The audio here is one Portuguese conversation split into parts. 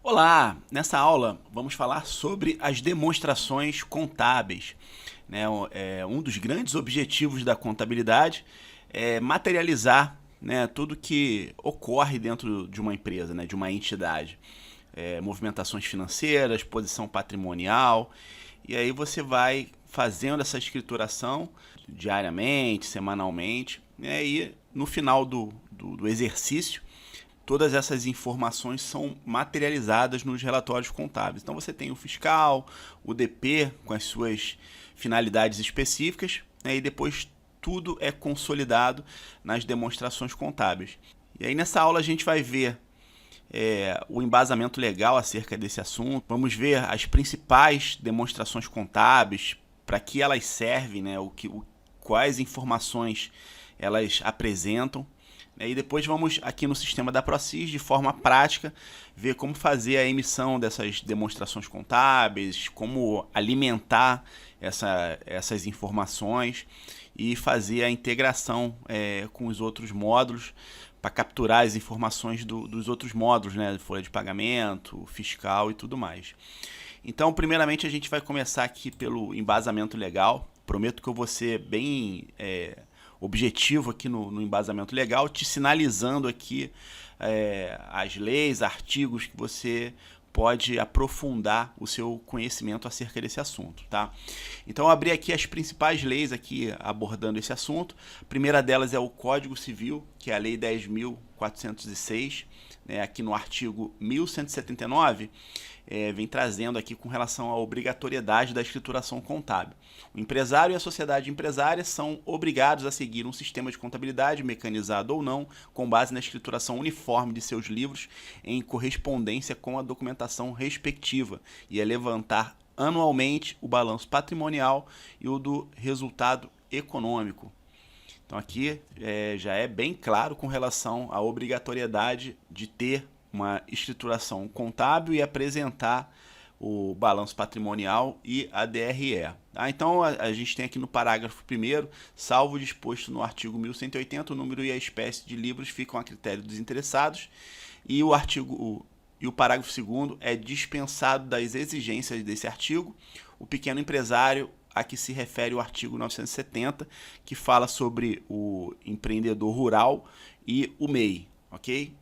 Olá! Nessa aula vamos falar sobre as demonstrações contábeis. Né? Um dos grandes objetivos da contabilidade é materializar, né, tudo que ocorre dentro de uma empresa, né, de uma entidade. Movimentações financeiras, posição patrimonial, e aí você vai fazendo essa escrituração diariamente, semanalmente, né, e no final do exercício todas essas informações são materializadas nos relatórios contábeis. Então você tem o fiscal, o DP com as suas finalidades específicas, né, e depois tudo é consolidado nas demonstrações contábeis. E aí nessa aula a gente vai ver o embasamento legal acerca desse assunto. Vamos ver as principais demonstrações contábeis, para que elas servem, né, quais informações elas apresentam. E depois vamos aqui no sistema da ProSys, de forma prática, ver como fazer a emissão dessas demonstrações contábeis, como alimentar essas informações e fazer a integração com os outros módulos para capturar as informações dos outros módulos, né, folha de pagamento, fiscal e tudo mais. Então, primeiramente, a gente vai começar aqui pelo embasamento legal. Prometo que eu vou ser bem objetivo aqui no embasamento legal, te sinalizando aqui as leis, artigos que você pode aprofundar o seu conhecimento acerca desse assunto, tá? Então, eu abri aqui as principais leis aqui abordando esse assunto. A primeira delas é o Código Civil, que é a Lei 10.406, né, aqui no artigo 1179, vem trazendo aqui com relação à obrigatoriedade da escrituração contábil. O empresário e a sociedade empresária são obrigados a seguir um sistema de contabilidade, mecanizado ou não, com base na escrituração uniforme de seus livros em correspondência com a documentação respectiva e a levantar anualmente o balanço patrimonial e o do resultado econômico. Então aqui já é bem claro com relação à obrigatoriedade de ter uma escrituração contábil e apresentar o balanço patrimonial e a DRE. Tá? Então a gente tem aqui no parágrafo 1º, salvo o disposto no artigo 1180, o número e a espécie de livros ficam a critério dos interessados, e o parágrafo 2º é dispensado das exigências desse artigo o pequeno empresário a que se refere o artigo 970, que fala sobre o empreendedor rural e o MEI, ok?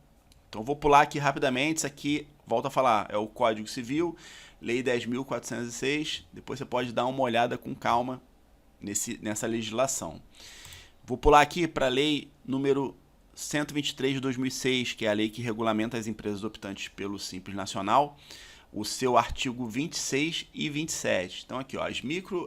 Então vou pular aqui rapidamente, isso aqui, volto a falar, é o Código Civil, Lei 10.406, depois você pode dar uma olhada com calma nessa legislação. Vou pular aqui para a Lei número 123 de 2006, que é a lei que regulamenta as empresas optantes pelo Simples Nacional, o seu artigo 26 e 27. Então aqui, ó,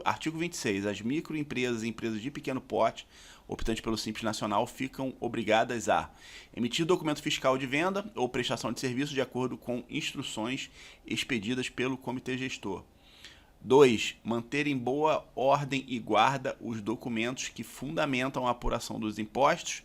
artigo 26, as microempresas e empresas de pequeno porte optantes pelo Simples Nacional ficam obrigadas a emitir documento fiscal de venda ou prestação de serviço de acordo com instruções expedidas pelo comitê gestor. 2. Manter em boa ordem e guarda os documentos que fundamentam a apuração dos impostos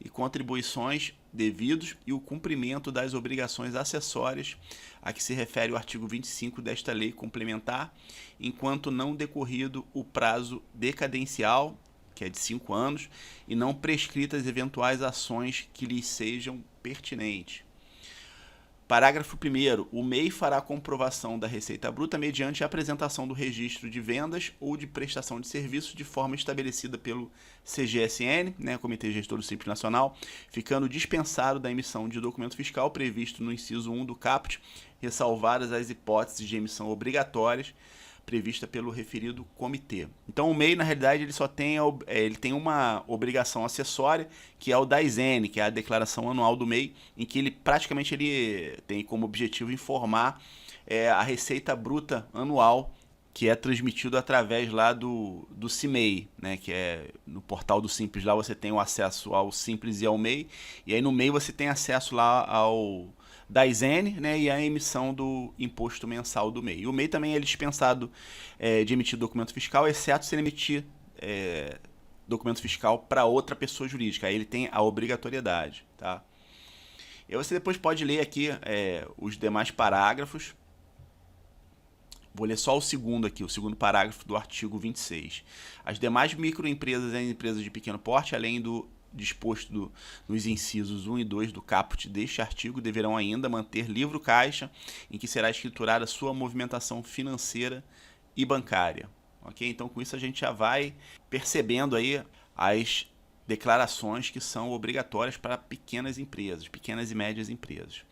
e contribuições devidos e o cumprimento das obrigações acessórias a que se refere o artigo 25 desta lei complementar, enquanto não decorrido o prazo decadencial, que é de 5 anos, e não prescritas eventuais ações que lhes sejam pertinentes. Parágrafo 1º. O MEI fará a comprovação da receita bruta mediante a apresentação do registro de vendas ou de prestação de serviços de forma estabelecida pelo CGSN, né, Comitê Gestor do Simples Nacional, ficando dispensado da emissão de documento fiscal previsto no inciso 1 do caput, ressalvadas as hipóteses de emissão obrigatórias prevista pelo referido comitê. Então o MEI, na realidade, ele tem uma obrigação acessória, que é o DAISN, que é a declaração anual do MEI, em que ele praticamente tem como objetivo informar a receita bruta anual, que é transmitido através lá do CIMEI, né, que é no portal do Simples. Lá você tem o acesso ao Simples e ao MEI, e aí no MEI você tem acesso lá ao DAISN, né, e a emissão do imposto mensal do MEI. E o MEI também é dispensado de emitir documento fiscal, exceto se ele emitir documento fiscal para outra pessoa jurídica. Aí ele tem a obrigatoriedade. Tá? E você depois pode ler aqui os demais parágrafos. Vou ler só o segundo aqui, o segundo parágrafo do artigo 26. As demais microempresas e empresas de pequeno porte, além do disposto nos incisos 1 e 2 do caput deste artigo, deverão ainda manter livro caixa em que será escriturada sua movimentação financeira e bancária. Ok? Então, com isso a gente já vai percebendo aí as declarações que são obrigatórias para pequenas empresas, pequenas e médias empresas.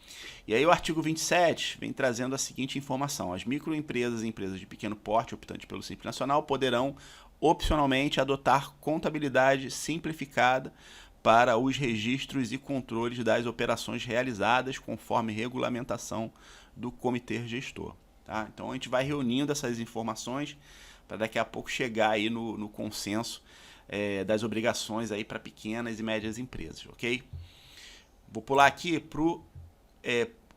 E aí o artigo 27 vem trazendo a seguinte informação: as microempresas e empresas de pequeno porte optantes pelo Simples Nacional poderão opcionalmente adotar contabilidade simplificada para os registros e controles das operações realizadas conforme regulamentação do comitê gestor. Tá? Então a gente vai reunindo essas informações para daqui a pouco chegar aí no consenso das obrigações aí para pequenas e médias empresas, ok? Vou pular aqui para o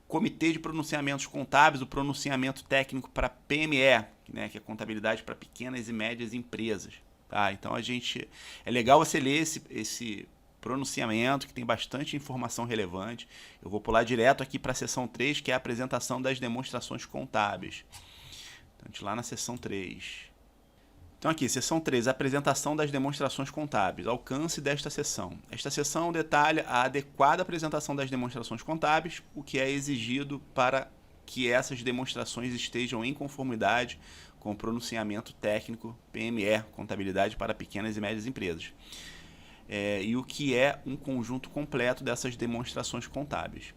Comitê de Pronunciamentos Contábeis, o pronunciamento técnico para PME, né, que é contabilidade para pequenas e médias empresas. Tá? Então é legal você ler esse pronunciamento, que tem bastante informação relevante. Eu vou pular direto aqui para a seção 3, que é a apresentação das demonstrações contábeis. Então, a gente lá na seção 3. Então aqui, seção 3, apresentação das demonstrações contábeis, alcance desta seção. Esta seção detalha a adequada apresentação das demonstrações contábeis, o que é exigido para que essas demonstrações estejam em conformidade com o pronunciamento técnico PME, contabilidade para pequenas e médias empresas. E o que é um conjunto completo dessas demonstrações contábeis.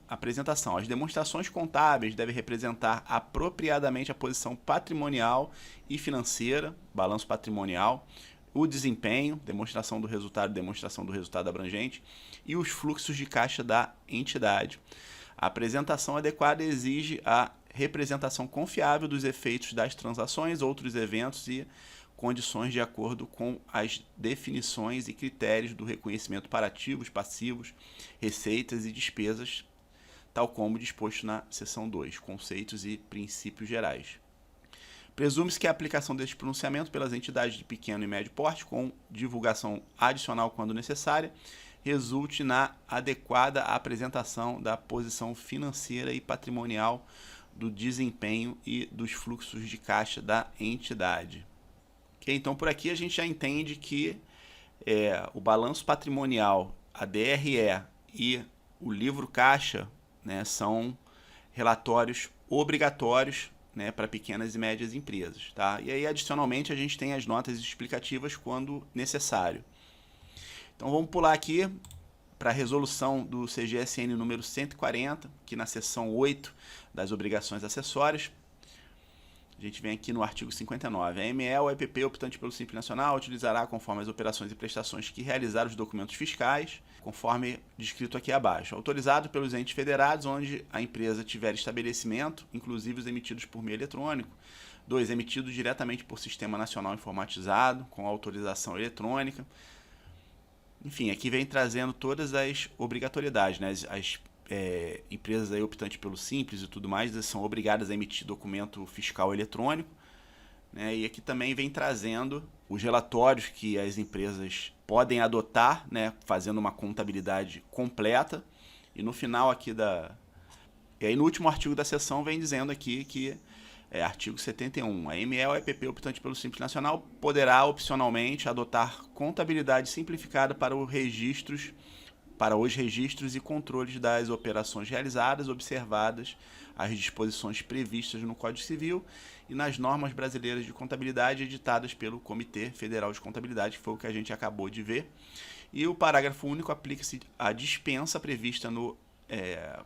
Apresentação. As demonstrações contábeis devem representar apropriadamente a posição patrimonial e financeira, balanço patrimonial, o desempenho, demonstração do resultado abrangente e os fluxos de caixa da entidade. A apresentação adequada exige a representação confiável dos efeitos das transações, outros eventos e condições de acordo com as definições e critérios do reconhecimento para ativos, passivos, receitas e despesas, tal como disposto na seção 2, conceitos e princípios gerais. Presume-se que a aplicação deste pronunciamento pelas entidades de pequeno e médio porte, com divulgação adicional quando necessária, resulte na adequada apresentação da posição financeira e patrimonial, do desempenho e dos fluxos de caixa da entidade. Okay? Então, por aqui a gente já entende que o balanço patrimonial, a DRE e o livro caixa, né, são relatórios obrigatórios, né, para pequenas e médias empresas. Tá? E aí, adicionalmente, a gente tem as notas explicativas quando necessário. Então, vamos pular aqui para a resolução do CGSN número 140, que na seção 8 das obrigações acessórias. A gente vem aqui no artigo 59. A ME ou EPP optante pelo Simples Nacional utilizará, conforme as operações e prestações que realizar os documentos fiscais, conforme descrito aqui abaixo. Autorizado pelos entes federados, onde a empresa tiver estabelecimento, inclusive os emitidos por meio eletrônico. 2. Emitidos diretamente por Sistema Nacional Informatizado, com autorização eletrônica. Enfim, aqui vem trazendo todas as obrigatoriedades, né? As empresas aí optantes pelo Simples e tudo mais são obrigadas a emitir documento fiscal eletrônico, né? E aqui também vem trazendo os relatórios que as empresas podem adotar, né? Fazendo uma contabilidade completa. E no final aqui E aí no último artigo da seção vem dizendo aqui que artigo 71. A ME ou EPP optante pelo Simples Nacional poderá opcionalmente adotar contabilidade simplificada para os registros e controles das operações realizadas, observadas as disposições previstas no Código Civil e nas normas brasileiras de contabilidade editadas pelo Comitê Federal de Contabilidade, que foi o que a gente acabou de ver. E o parágrafo único aplica-se à dispensa prevista no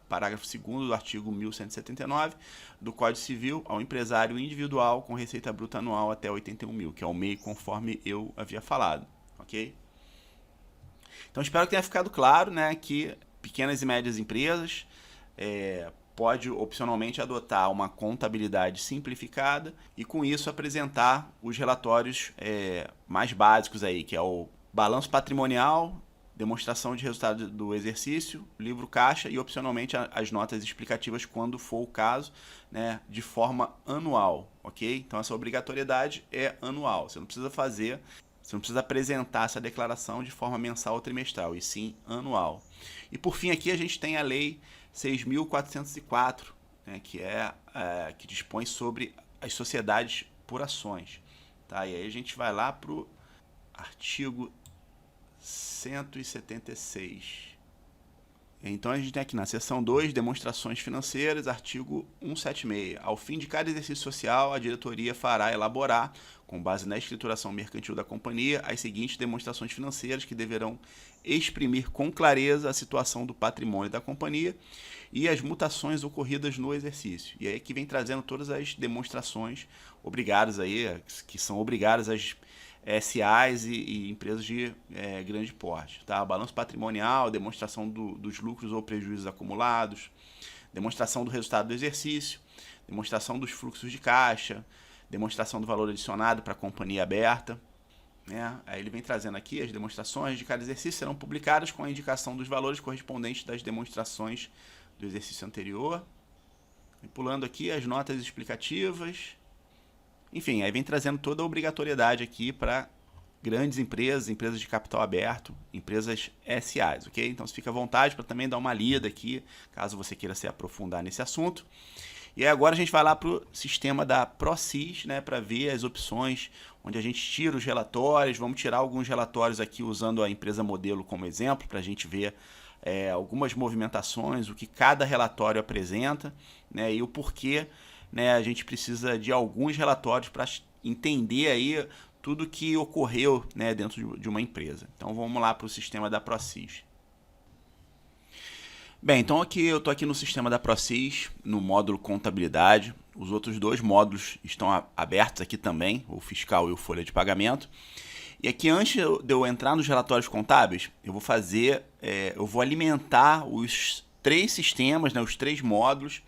parágrafo 2º do artigo 1179 do Código Civil ao empresário individual com receita bruta anual até 81 mil, que é o MEI, conforme eu havia falado, ok? Então, espero que tenha ficado claro, né, que pequenas e médias empresas pode opcionalmente adotar uma contabilidade simplificada e, com isso, apresentar os relatórios mais básicos aí, que é o balanço patrimonial, demonstração de resultado do exercício, livro caixa e, opcionalmente, as notas explicativas, quando for o caso, né, de forma anual, ok? Então, essa obrigatoriedade é anual, você não precisa apresentar essa declaração de forma mensal ou trimestral, e sim anual. E por fim aqui a gente tem a Lei 6.404, né, que dispõe sobre as sociedades por ações. Tá? E aí a gente vai lá para o artigo 176. Então a gente tem aqui na seção 2, demonstrações financeiras, artigo 176. Ao fim de cada exercício social, a diretoria fará elaborar, com base na escrituração mercantil da companhia, as seguintes demonstrações financeiras que deverão exprimir com clareza a situação do patrimônio da companhia e as mutações ocorridas no exercício. E aí aqui vem trazendo todas as demonstrações obrigadas aí, que são obrigadas às SAs e empresas de grande porte. Tá? Balanço patrimonial, demonstração dos lucros ou prejuízos acumulados, demonstração do resultado do exercício, demonstração dos fluxos de caixa, demonstração do valor adicionado para a companhia aberta. Né? Aí ele vem trazendo aqui as demonstrações de cada exercício serão publicadas com a indicação dos valores correspondentes das demonstrações do exercício anterior. E pulando aqui as notas explicativas. Enfim, aí vem trazendo toda a obrigatoriedade aqui para grandes empresas, empresas de capital aberto, empresas SAs, ok? Então você fica à vontade para também dar uma lida aqui, caso você queira se aprofundar nesse assunto. E aí agora a gente vai lá para o sistema da PROCIS, né, para ver as opções, onde a gente tira os relatórios. Vamos tirar alguns relatórios aqui usando a empresa modelo como exemplo, para a gente ver algumas movimentações, o que cada relatório apresenta, né, e o porquê, né, a gente precisa de alguns relatórios para entender aí tudo que ocorreu, né, dentro de uma empresa. Então vamos lá para o sistema da PROCIS. Bem, então aqui eu estou aqui no sistema da PROCIS, no módulo contabilidade. Os outros dois módulos estão abertos aqui também, o fiscal e o folha de pagamento. E aqui, antes de eu entrar nos relatórios contábeis, eu vou alimentar os três sistemas, né, os três módulos,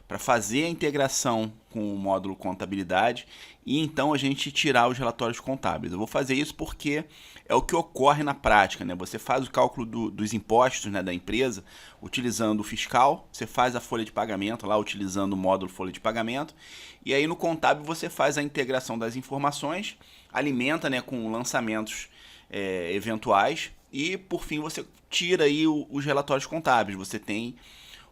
para fazer a integração com o módulo contabilidade e então a gente tirar os relatórios contábeis. Eu vou fazer isso porque é o que ocorre na prática, né? Você faz o cálculo dos impostos, né, da empresa utilizando o fiscal, você faz a folha de pagamento lá utilizando o módulo folha de pagamento, e aí no contábil você faz a integração das informações, alimenta, né, com lançamentos eventuais e por fim você tira aí os relatórios contábeis. Você tem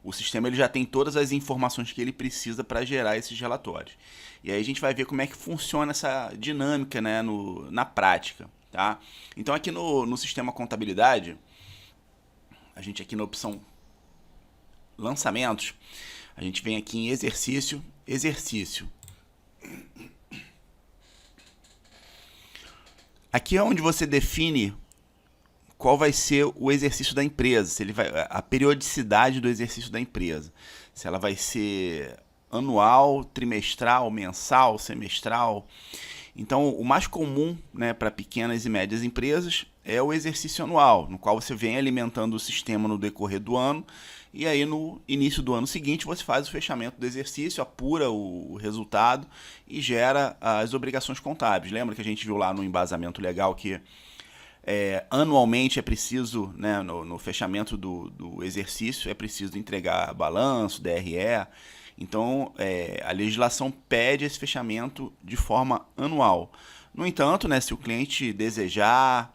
o sistema, ele já tem todas as informações que ele precisa para gerar esses relatórios. E aí a gente vai ver como é que funciona essa dinâmica, né, na prática. Tá? Então aqui no sistema contabilidade, a gente aqui na opção lançamentos, a gente vem aqui em exercício. Aqui é onde você define qual vai ser o exercício da empresa, se ele a periodicidade do exercício da empresa, se ela vai ser anual, trimestral, mensal, semestral. Então, o mais comum, né, para pequenas e médias empresas é o exercício anual, no qual você vem alimentando o sistema no decorrer do ano, e aí no início do ano seguinte você faz o fechamento do exercício, apura o resultado e gera as obrigações contábeis. Lembra que a gente viu lá no embasamento legal que anualmente é preciso, né, no fechamento do exercício, é preciso entregar balanço, DRE. Então, a legislação pede esse fechamento de forma anual. No entanto, né, se o cliente desejar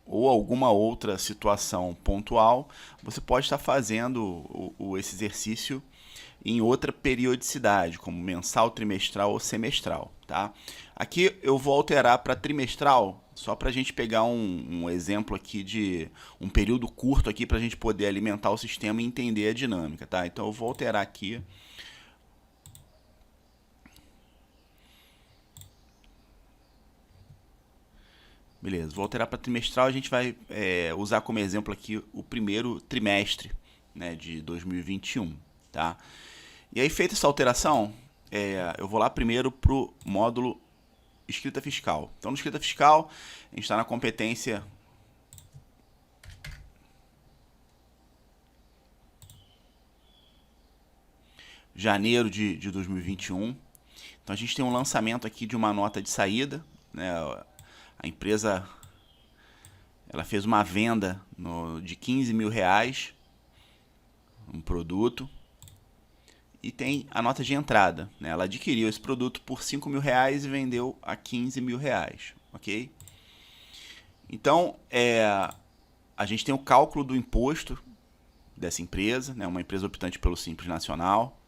ou alguma outra situação pontual, você pode estar fazendo esse exercício em outra periodicidade, como mensal, trimestral ou semestral. Tá? Aqui eu vou alterar para trimestral, só para a gente pegar um exemplo aqui de um período curto aqui para a gente poder alimentar o sistema e entender a dinâmica. Tá? Então eu vou alterar aqui. Beleza, vou alterar para trimestral, a gente vai usar como exemplo aqui o primeiro trimestre, né, de 2021. Tá? E aí, feita essa alteração, eu vou lá primeiro para o módulo escrita fiscal. Então, no escrita fiscal, a gente está na competência janeiro de 2021. Então, a gente tem um lançamento aqui de uma nota de saída, né? A empresa ela fez uma venda de R$15 mil, um produto, e tem a nota de entrada, né? Ela adquiriu esse produto por R$5 mil e vendeu a R$15 mil, ok? Então, a gente tem o cálculo do imposto dessa empresa, né? Uma empresa optante pelo Simples Nacional.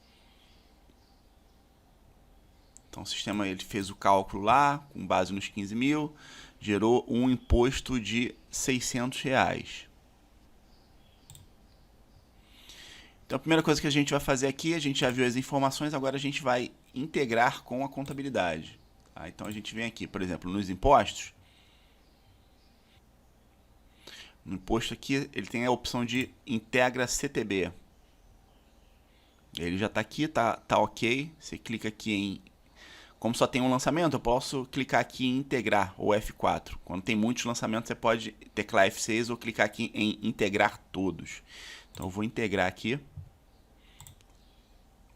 Então o sistema ele fez o cálculo lá, com base nos 15 mil, gerou um imposto de R$ 600. Então a primeira coisa que a gente vai fazer aqui, a gente já viu as informações, agora a gente vai integrar com a contabilidade. Tá? Então a gente vem aqui, por exemplo, nos impostos. No imposto aqui, ele tem a opção de integra CTB. Ele já está aqui, tá ok. Você clica aqui em... Como só tem um lançamento, eu posso clicar aqui em integrar, ou F4. Quando tem muitos lançamentos, você pode teclar F6 ou clicar aqui em integrar todos. Então eu vou integrar aqui.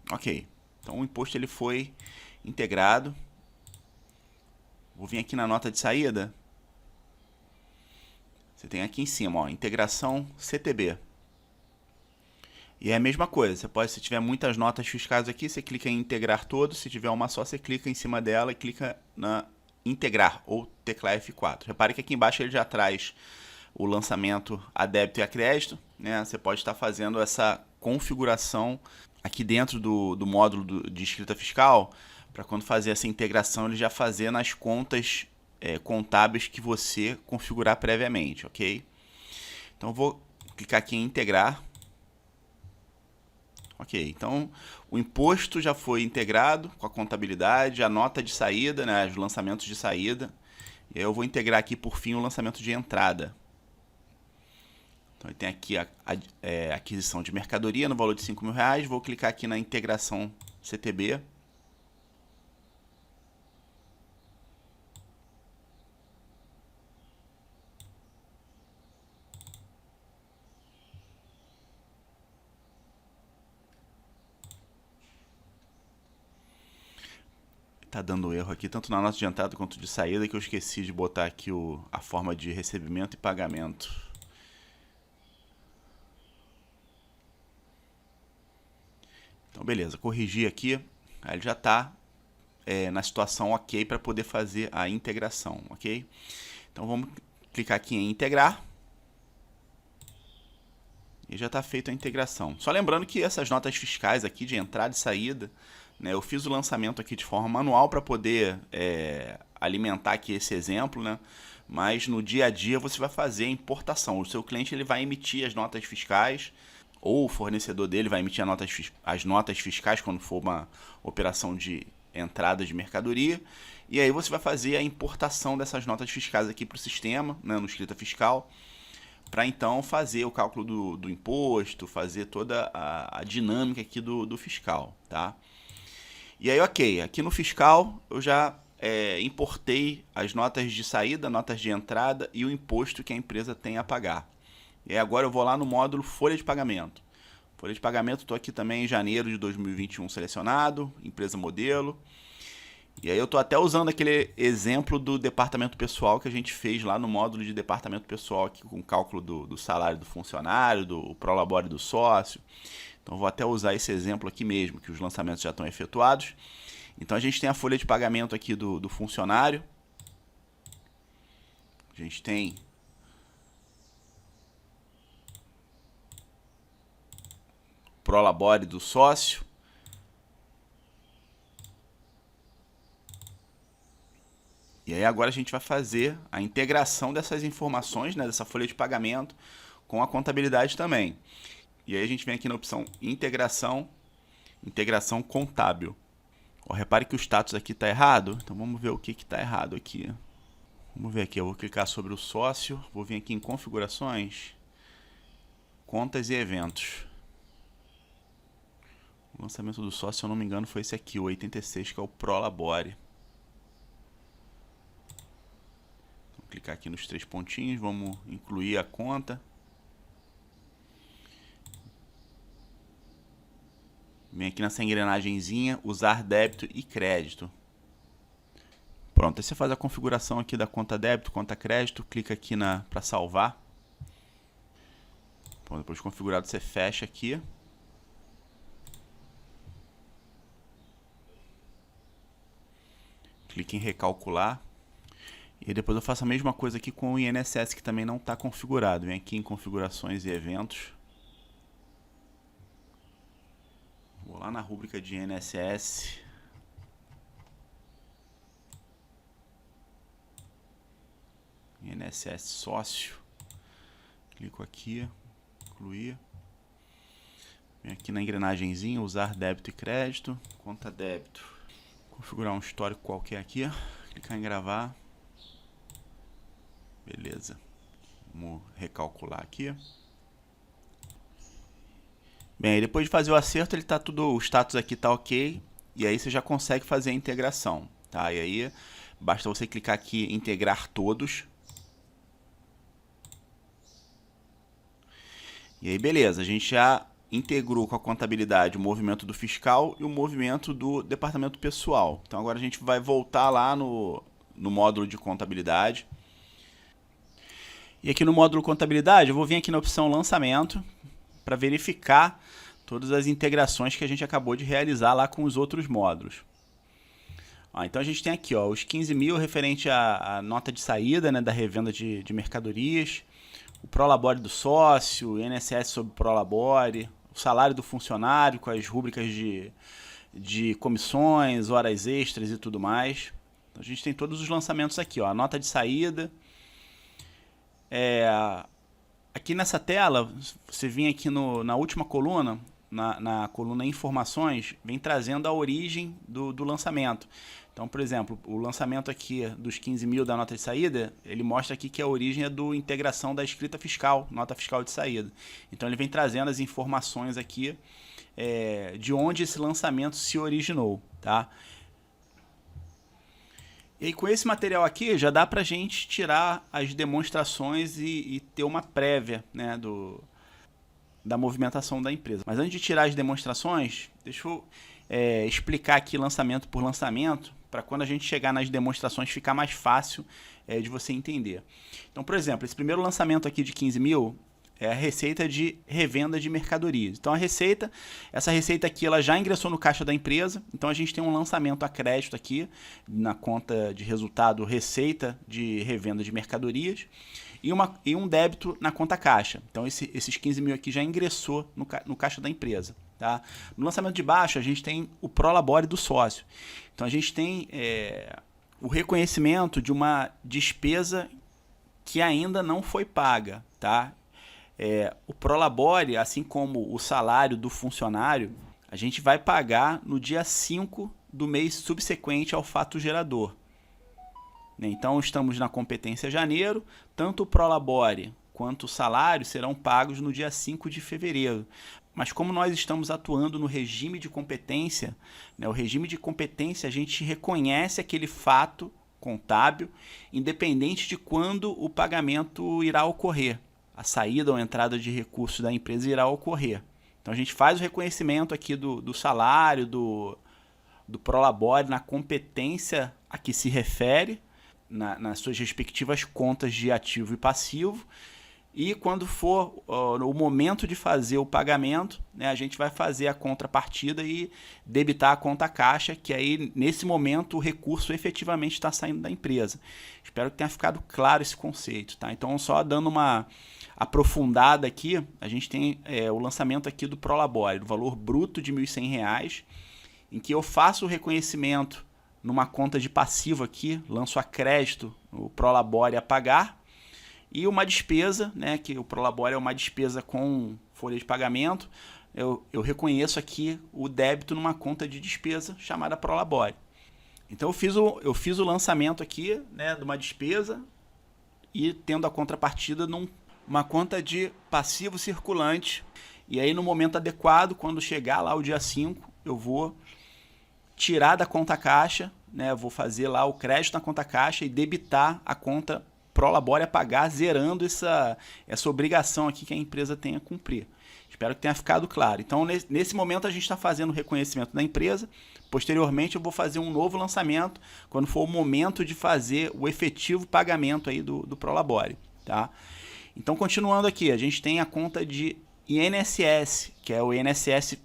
Ok. Então o imposto ele foi integrado. Vou vir aqui na nota de saída. Você tem aqui em cima, ó, integração CTB. E é a mesma coisa, você pode, se tiver muitas notas fiscais aqui, você clica em integrar todos, se tiver uma só, você clica em cima dela e clica na integrar, ou teclar F4. Repare que aqui embaixo ele já traz o lançamento a débito e a crédito, né? Você pode estar fazendo essa configuração aqui dentro do módulo de escrita fiscal, para quando fazer essa integração, ele já fazer nas contas contábeis que você configurar previamente, ok? Então eu vou clicar aqui em integrar. Ok, então o imposto já foi integrado com a contabilidade, a nota de saída, né, os lançamentos de saída. E aí eu vou integrar aqui por fim o lançamento de entrada. Então tem aqui a aquisição de mercadoria no valor de R$ 5.000. Vou clicar aqui na integração CTB. Tá dando erro aqui, tanto na nota de entrada quanto de saída, que eu esqueci de botar aqui a forma de recebimento e pagamento. Então, beleza, corrigi aqui, aí ele já está na situação ok para poder fazer a integração, ok? Então, vamos clicar aqui em integrar. E já está feita a integração. Só lembrando que essas notas fiscais aqui de entrada e saída, né, eu fiz o lançamento aqui de forma manual para poder alimentar aqui esse exemplo, né? Mas no dia a dia você vai fazer a importação. O seu cliente ele vai emitir as notas fiscais, ou o fornecedor dele vai emitir as notas fiscais quando for uma operação de entrada de mercadoria. E aí você vai fazer a importação dessas notas fiscais aqui para o sistema, né, no escrita fiscal, para então fazer o cálculo do imposto, fazer toda a dinâmica aqui do fiscal, tá? E aí, ok, aqui no fiscal eu já importei as notas de saída, notas de entrada e o imposto que a empresa tem a pagar. E aí agora eu vou lá no módulo folha de pagamento. Folha de pagamento, estou aqui também em janeiro de 2021 selecionado, empresa modelo. E aí eu estou até usando aquele exemplo do departamento pessoal que a gente fez lá no módulo de departamento pessoal, aqui com o cálculo do salário do funcionário, do prolabore do sócio. Então vou até usar esse exemplo aqui mesmo, que os lançamentos já estão efetuados. Então a gente tem a folha de pagamento aqui do funcionário. A gente tem prolabore do sócio. E aí agora a gente vai fazer a integração dessas informações, né, dessa folha de pagamento, com a contabilidade também. E aí a gente vem aqui na opção integração, integração contábil. Ó, repare que o status aqui está errado, então vamos ver o que está errado aqui. Vamos ver aqui, eu vou clicar sobre o sócio, vou vir aqui em configurações, contas e eventos. O lançamento do sócio, se eu não me engano, foi esse aqui, o 86, que é o prolabore. Clicar aqui nos 3 pontinhos, vamos incluir a conta. Vem aqui nessa engrenagemzinha, usar débito e crédito. Pronto, aí você faz a configuração aqui da conta débito, conta crédito, clica aqui para salvar. Pronto, depois de configurado você fecha aqui. Clique em recalcular. E depois eu faço a mesma coisa aqui com o INSS, que também não está configurado. Vem aqui em configurações e eventos. Vou lá na rúbrica de INSS. INSS sócio. Clico aqui, incluir. Vem aqui na engrenagemzinha, usar débito e crédito, conta débito. Configurar um histórico qualquer aqui, clicar em gravar. Beleza. Vamos recalcular aqui. Bem, aí depois de fazer o acerto, ele tá tudo, o status aqui tá ok, e aí você já consegue fazer a integração, tá? E aí basta você clicar aqui em integrar todos. E aí beleza, a gente já integrou com a contabilidade o movimento do fiscal e o movimento do departamento pessoal. Então agora a gente vai voltar lá no módulo de contabilidade. E aqui no módulo contabilidade eu vou vir aqui na opção lançamento para verificar todas as integrações que a gente acabou de realizar lá com os outros módulos. Então a gente tem aqui os 15 mil referente à nota de saída, né, da revenda de mercadorias, o prolabore do sócio, o INSS sobre o prolabore, o salário do funcionário com as rúbricas de comissões, horas extras e tudo mais. Então a gente tem todos os lançamentos aqui, a nota de saída. Aqui nessa tela, você vem aqui na última coluna, na coluna informações, vem trazendo a origem do lançamento. Então, por exemplo, o lançamento aqui dos 15 mil da nota de saída, ele mostra aqui que a origem é do integração da escrita fiscal, nota fiscal de saída. Então ele vem trazendo as informações aqui de onde esse lançamento se originou, tá? E aí, com esse material aqui, já dá para a gente tirar as demonstrações e ter uma prévia, né, da movimentação da empresa. Mas antes de tirar as demonstrações, deixa eu explicar aqui lançamento por lançamento, para quando a gente chegar nas demonstrações ficar mais fácil de você entender. Então, por exemplo, esse primeiro lançamento aqui de 15 mil é a receita de revenda de mercadorias. Então, essa receita aqui ela já ingressou no caixa da empresa. Então, a gente tem um lançamento a crédito aqui na conta de resultado receita de revenda de mercadorias e um débito na conta caixa. Então, esses 15 mil aqui já ingressou no caixa da empresa. Tá? No lançamento de baixo, a gente tem o prolabore do sócio. Então, a gente tem o reconhecimento de uma despesa que ainda não foi paga, tá? O prolabore, assim como o salário do funcionário, a gente vai pagar no dia 5 do mês subsequente ao fato gerador. Então, estamos na competência janeiro, tanto o prolabore quanto o salário serão pagos no dia 5 de fevereiro. Mas como nós estamos atuando no regime de competência, né, o regime de competência a gente reconhece aquele fato contábil, independente de quando o pagamento irá ocorrer. A saída ou entrada de recursos da empresa irá ocorrer. Então a gente faz o reconhecimento aqui do salário, do prolabore na competência a que se refere, nas suas respectivas contas de ativo e passivo. E quando for o momento de fazer o pagamento, né, a gente vai fazer a contrapartida e debitar a conta caixa, que aí nesse momento o recurso efetivamente está saindo da empresa. Espero que tenha ficado claro esse conceito, tá? Então, só dando uma aprofundada aqui, a gente tem o lançamento aqui do prolabore, do valor bruto de R$ 1.100, em que eu faço o reconhecimento numa conta de passivo aqui, lanço a crédito o prolabore a pagar, e uma despesa, né, que o prolabore é uma despesa com folha de pagamento, eu reconheço aqui o débito numa conta de despesa chamada prolabore. Então eu fiz o lançamento aqui, né, de uma despesa e tendo a contrapartida numa conta de passivo circulante. E aí no momento adequado, quando chegar lá o dia 5, eu vou tirar da conta caixa, né, eu vou fazer lá o crédito na conta caixa e debitar a conta prolabore a pagar, zerando essa obrigação aqui que a empresa tem a cumprir. Espero que tenha ficado claro. Então, nesse momento, a gente está fazendo o reconhecimento da empresa. Posteriormente, eu vou fazer um novo lançamento quando for o momento de fazer o efetivo pagamento aí do prolabore. Tá? Então, continuando aqui, a gente tem a conta de INSS, que é o INSS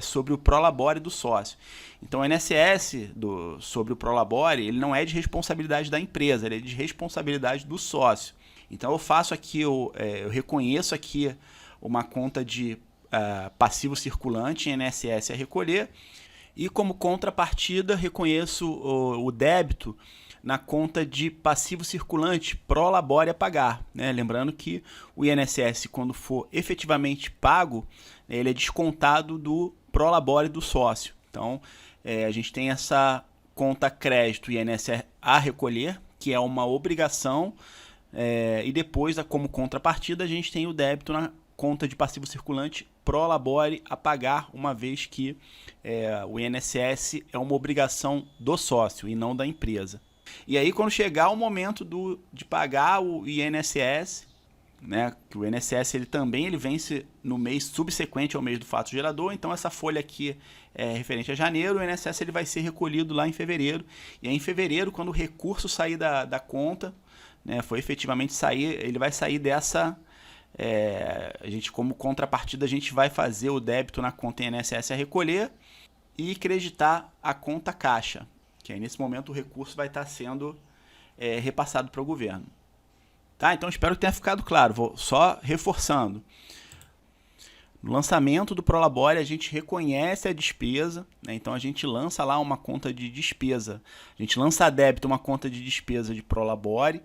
sobre o prolabore do sócio. Então, o INSS sobre o prolabore, ele não é de responsabilidade da empresa, ele é de responsabilidade do sócio. Então, eu faço aqui, eu reconheço aqui uma conta de passivo circulante, INSS a recolher, e como contrapartida, reconheço o débito na conta de passivo circulante prolabore a pagar, né? Lembrando que o INSS, quando for efetivamente pago, ele é descontado do prolabore do sócio. Então, a gente tem essa conta crédito INSS a recolher, que é uma obrigação, e depois, como contrapartida, a gente tem o débito na conta de passivo circulante prolabore a pagar, uma vez que o INSS é uma obrigação do sócio e não da empresa. E aí, quando chegar o momento de pagar o INSS, né, que o INSS ele vence no mês subsequente ao mês do fato gerador, então essa folha aqui é referente a janeiro, o INSS ele vai ser recolhido lá em fevereiro, e aí em fevereiro, quando o recurso sair da conta, né, foi efetivamente sair, ele vai sair dessa... a gente, como contrapartida, a gente vai fazer o débito na conta INSS a recolher e creditar a conta caixa, que aí nesse momento o recurso vai estar sendo repassado para o governo. Tá? Então espero que tenha ficado claro, vou só reforçando. No lançamento do Prolabore, a gente reconhece a despesa, né? Então a gente lança lá uma conta de despesa, a gente lança a débito uma conta de despesa de Prolabore,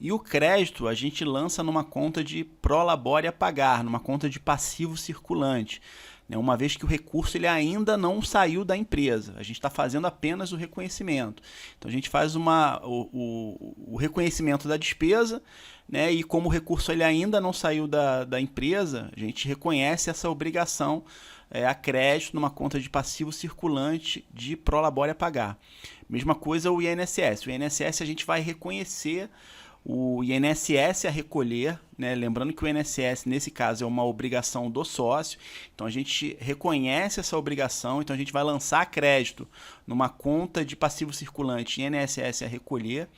e o crédito a gente lança numa conta de Prolabore a pagar, numa conta de passivo circulante, né? Uma vez que o recurso ele ainda não saiu da empresa, a gente está fazendo apenas o reconhecimento. Então a gente faz o reconhecimento da despesa, né? E como o recurso ele ainda não saiu da empresa, a gente reconhece essa obrigação a crédito numa conta de passivo circulante de Prolabore a pagar. Mesma coisa o INSS. O INSS a gente vai reconhecer o INSS a recolher, né? Lembrando que o INSS, nesse caso, é uma obrigação do sócio, então a gente reconhece essa obrigação, então a gente vai lançar crédito numa conta de passivo circulante INSS a recolher,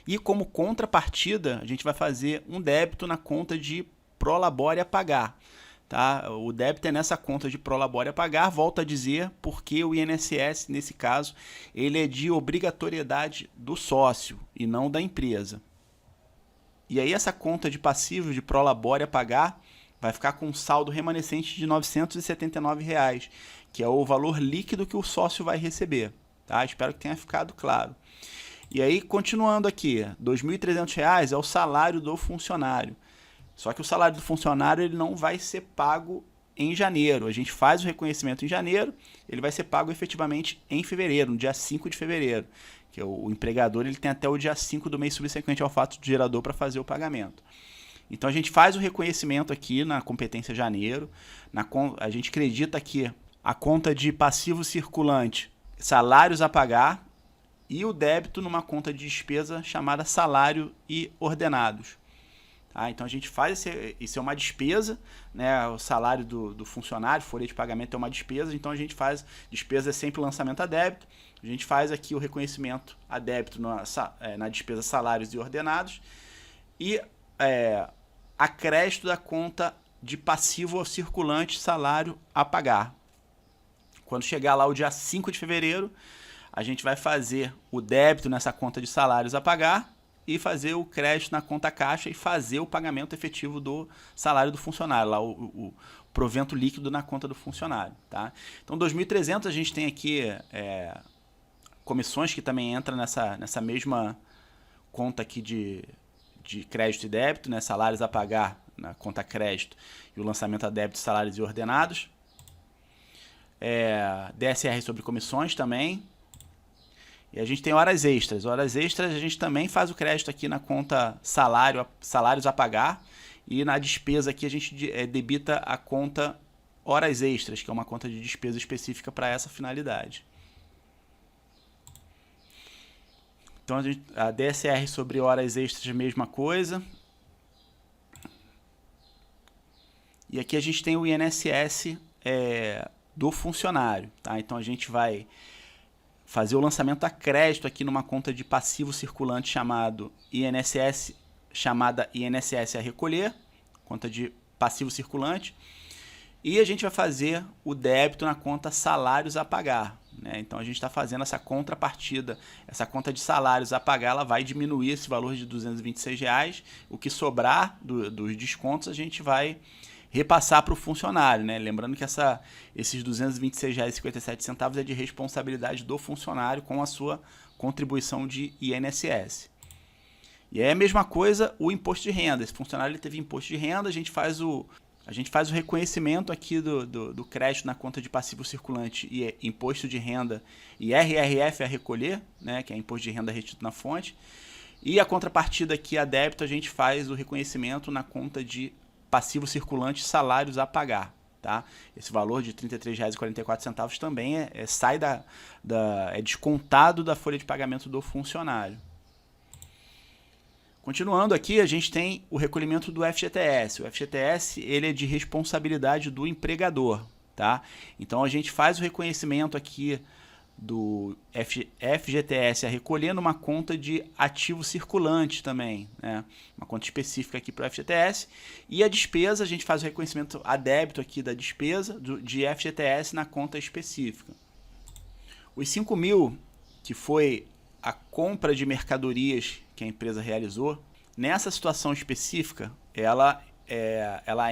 e como contrapartida, a gente vai fazer um débito na conta de Prolabore a pagar. Tá? O débito é nessa conta de Prolabore a pagar, volto a dizer, porque o INSS, nesse caso, ele é de obrigatoriedade do sócio e não da empresa. E aí essa conta de passivo de Prolabore a pagar vai ficar com um saldo remanescente de R$ 979, que é o valor líquido que o sócio vai receber. Tá? Espero que tenha ficado claro. E aí, continuando aqui, R$ 2.300 é o salário do funcionário. Só que o salário do funcionário ele não vai ser pago em janeiro. A gente faz o reconhecimento em janeiro, ele vai ser pago efetivamente em fevereiro, no dia 5 de fevereiro. Que o empregador ele tem até o dia 5 do mês subsequente ao fato gerador para fazer o pagamento. Então a gente faz o reconhecimento aqui na competência janeiro, a gente acredita que a conta de passivo circulante, salários a pagar, e o débito numa conta de despesa chamada salário e ordenados. Tá? Então a gente faz isso é uma despesa, né? O salário do funcionário, folha de pagamento é uma despesa, então a gente faz, despesa é sempre lançamento a débito, a gente faz aqui o reconhecimento a débito na despesa salários e ordenados, e a crédito da conta de passivo circulante salário a pagar. Quando chegar lá o dia 5 de fevereiro, a gente vai fazer o débito nessa conta de salários a pagar e fazer o crédito na conta caixa e fazer o pagamento efetivo do salário do funcionário, lá o provento líquido na conta do funcionário. Tá? Então, 2.300 a gente tem aqui comissões que também entram nessa mesma conta aqui de crédito e débito, né? Salários a pagar na conta crédito e o lançamento a débito, salários e ordenados. DSR sobre comissões também. E a gente tem horas extras. Horas extras a gente também faz o crédito aqui na conta salários a pagar, e na despesa aqui a gente debita a conta horas extras, que é uma conta de despesa específica para essa finalidade. Então a DSR sobre horas extras é a mesma coisa. E aqui a gente tem o INSS do funcionário. Tá? Então a gente vai fazer o lançamento a crédito aqui numa conta de passivo circulante chamada INSS a recolher, conta de passivo circulante, e a gente vai fazer o débito na conta salários a pagar. Né? Então a gente está fazendo essa contrapartida, essa conta de salários a pagar, ela vai diminuir esse valor de R$ 226, o que sobrar dos descontos a gente vai repassar para o funcionário, né? Lembrando que esses R$ 226,57 é de responsabilidade do funcionário com a sua contribuição de INSS. E é a mesma coisa o imposto de renda. Esse funcionário ele teve imposto de renda, a gente faz o reconhecimento aqui do crédito na conta de passivo circulante e imposto de renda e RRF a recolher, né, que é imposto de renda retido na fonte. E a contrapartida aqui a débito, a gente faz o reconhecimento na conta de passivo circulante salários a pagar. Tá? Esse valor de R$ 33,44 também é descontado da folha de pagamento do funcionário. Continuando aqui, a gente tem o recolhimento do FGTS. O FGTS ele é de responsabilidade do empregador. Tá? Então a gente faz o reconhecimento aqui do FGTS a recolher numa conta de ativo circulante também, né? Uma conta específica aqui para o FGTS. E a despesa, a gente faz o reconhecimento a débito aqui da despesa de FGTS na conta específica. Os 5 mil, que foi a compra de mercadorias que a empresa realizou, nessa situação específica, ela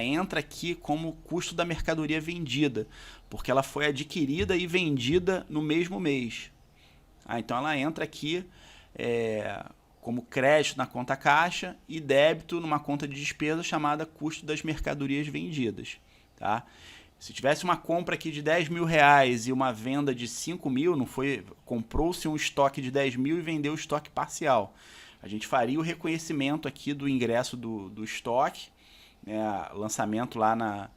entra aqui como custo da mercadoria vendida, porque ela foi adquirida e vendida no mesmo mês. Então ela entra aqui como crédito na conta caixa e débito numa conta de despesa chamada custo das mercadorias vendidas. Tá? Se tivesse uma compra aqui de R$10.000 e uma venda de 5 mil, comprou-se um estoque de 10 mil e vendeu o estoque parcial. A gente faria o reconhecimento aqui do ingresso do estoque, lançamento lá na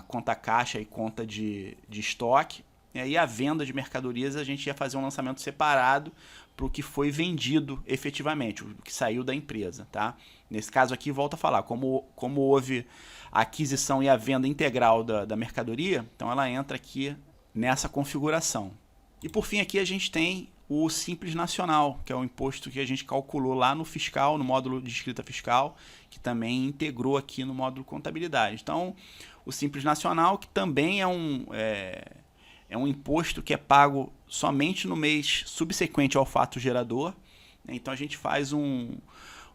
conta caixa e conta de estoque, e a venda de mercadorias a gente ia fazer um lançamento separado para o que foi vendido efetivamente, o que saiu da empresa. Tá? Nesse caso aqui, volto a falar, como houve a aquisição e a venda integral da mercadoria, então ela entra aqui nessa configuração. E por fim aqui a gente tem o Simples Nacional, que é o imposto que a gente calculou lá no fiscal, no módulo de escrita fiscal, que também integrou aqui no módulo contabilidade. Então, o Simples Nacional, que também é um imposto que é pago somente no mês subsequente ao fato gerador. Então, a gente faz um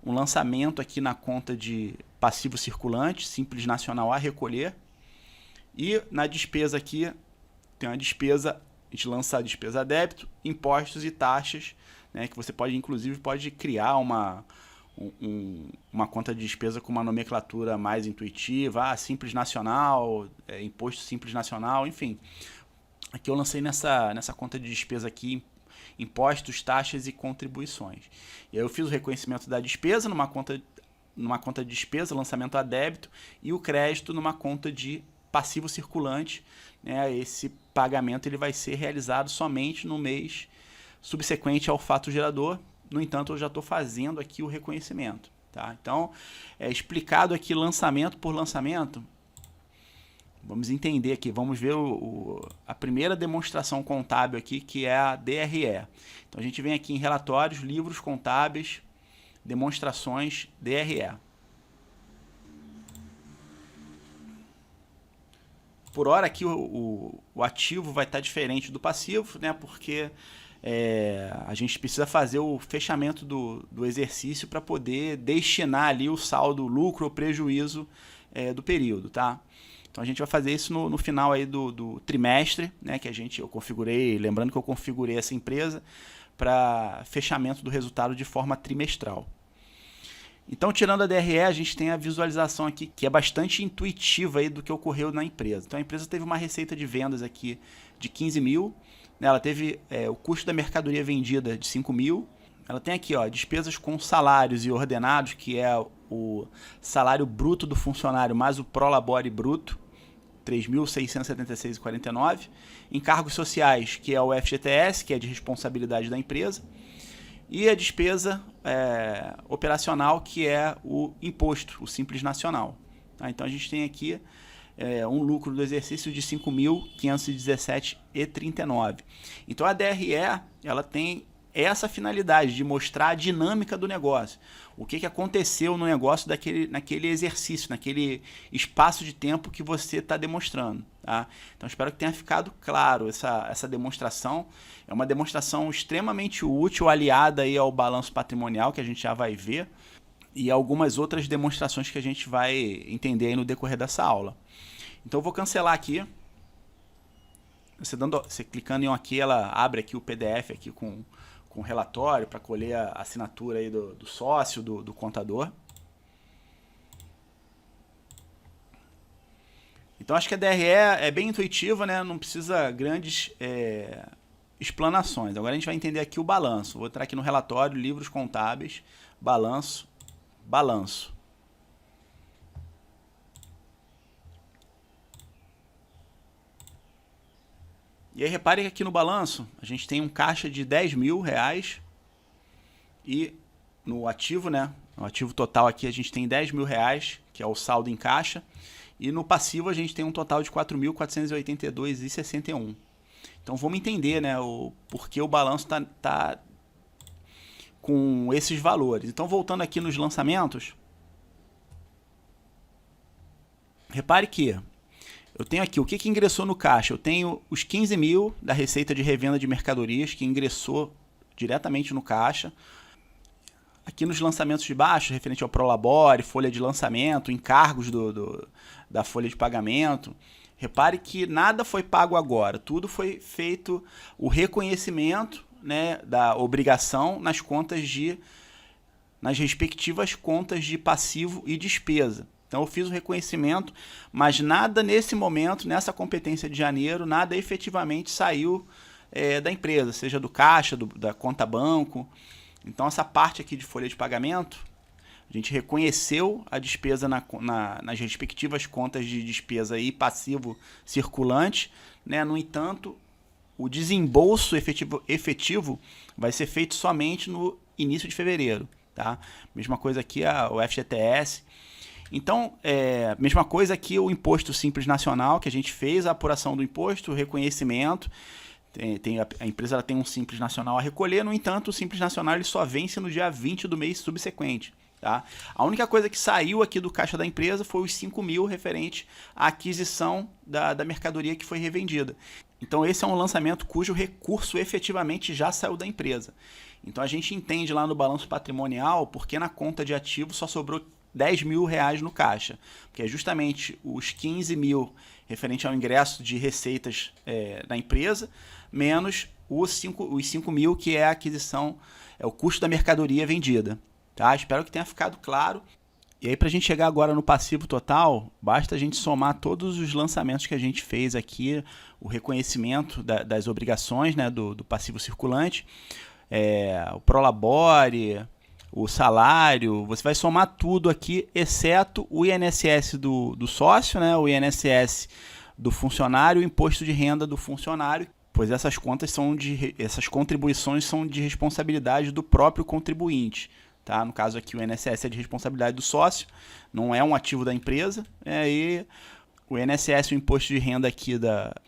lançamento aqui na conta de passivo circulante, Simples Nacional a recolher. E na despesa aqui, tem uma despesa. A gente lança a despesa a débito, impostos e taxas, né, que você inclusive pode criar uma conta de despesa com uma nomenclatura mais intuitiva, Simples Nacional, Imposto Simples Nacional, enfim. Aqui eu lancei nessa conta de despesa aqui, impostos, taxas e contribuições. E aí eu fiz o reconhecimento da despesa numa conta de despesa, lançamento a débito, e o crédito numa conta de passivo circulante, né? Esse pagamento ele vai ser realizado somente no mês subsequente ao fato gerador. No entanto, eu já estou fazendo aqui o reconhecimento. Tá? Então, explicado aqui lançamento por lançamento, vamos entender aqui, vamos ver a primeira demonstração contábil aqui, que é a DRE. Então, a gente vem aqui em relatórios, livros contábeis, demonstrações, DRE. Por hora aqui o ativo vai estar diferente do passivo, né? Porque a gente precisa fazer o fechamento do exercício para poder destinar ali o saldo, lucro ou prejuízo do período. Tá? Então a gente vai fazer isso no final aí do trimestre, né? Que eu configurei, lembrando que eu configurei essa empresa para fechamento do resultado de forma trimestral. Então, tirando a DRE, a gente tem a visualização aqui, que é bastante intuitiva aí do que ocorreu na empresa. Então, a empresa teve uma receita de vendas aqui de 15 mil, né? Ela teve o custo da mercadoria vendida de 5 mil, ela tem aqui despesas com salários e ordenados, que é o salário bruto do funcionário mais o prolabore bruto, R$ 3.676,49, encargos sociais, que é o FGTS, que é de responsabilidade da empresa, e a despesa operacional, que é o imposto, o Simples Nacional. Tá? Então, a gente tem aqui um lucro do exercício de R$ 5.517,39. Então, a DRE ela tem essa finalidade de mostrar a dinâmica do negócio. O que aconteceu no negócio naquele exercício, naquele espaço de tempo que você está demonstrando. Tá? Então, espero que tenha ficado claro essa demonstração. É uma demonstração extremamente útil, aliada aí ao balanço patrimonial, que a gente já vai ver. e algumas outras demonstrações que a gente vai entender aí no decorrer dessa aula. Então eu vou cancelar aqui. Você clicando em OK, ela abre aqui o PDF aqui com o relatório para colher a assinatura aí do sócio, do contador. Então acho que a DRE é bem intuitiva, né? Não precisa grandes explanações. Agora a gente vai entender aqui o balanço. Vou entrar aqui no relatório, livros contábeis, balanço. E aí repare que aqui no balanço a gente tem um caixa de R$10.000 e no ativo, né? No ativo total aqui a gente tem R$10.000, que é o saldo em caixa, e no passivo a gente tem um total de R$4.482,61. Então vamos entender, né, o porquê o balanço tá com esses valores. Então voltando aqui nos lançamentos, repare que eu tenho aqui o que ingressou no caixa. Eu tenho os 15 mil da receita de revenda de mercadorias que ingressou diretamente no caixa. Aqui nos lançamentos de baixo, referente ao Prolabore, folha de lançamento, encargos da folha de pagamento. Repare que nada foi pago agora, tudo foi feito o reconhecimento, né, da obrigação nas respectivas contas de passivo e despesa. Então eu fiz o reconhecimento, mas nada nesse momento, nessa competência de janeiro, nada efetivamente saiu da empresa, seja do caixa, da conta banco. Então essa parte aqui de folha de pagamento, a gente reconheceu a despesa nas respectivas contas de despesa e passivo circulante, né? No entanto, o desembolso efetivo vai ser feito somente no início de fevereiro. Tá? Mesma coisa aqui o FGTS. Então, mesma coisa aqui o Imposto Simples Nacional, que a gente fez a apuração do imposto, o reconhecimento. A empresa ela tem um Simples Nacional a recolher, no entanto, o Simples Nacional ele só vence no dia 20 do mês subsequente. Tá? A única coisa que saiu aqui do caixa da empresa foi os 5 mil referente à aquisição da mercadoria que foi revendida. Então esse é um lançamento cujo recurso efetivamente já saiu da empresa. Então a gente entende lá no balanço patrimonial porque na conta de ativo só sobrou R$10.000 no caixa, que é justamente os 15 mil referente ao ingresso de receitas da empresa, menos os 5 mil que é a aquisição, o custo da mercadoria vendida. Tá? Espero que tenha ficado claro. E aí, para a gente chegar agora no passivo total, basta a gente somar todos os lançamentos que a gente fez aqui, o reconhecimento das obrigações, né, do passivo circulante, o Prolabore, o salário, você vai somar tudo aqui, exceto o INSS do sócio, né, o INSS do funcionário, o imposto de renda do funcionário, pois essas contribuições são de responsabilidade do próprio contribuinte. Tá? No caso aqui o INSS é de responsabilidade do sócio, não é um ativo da empresa, e o INSS, o imposto de renda aqui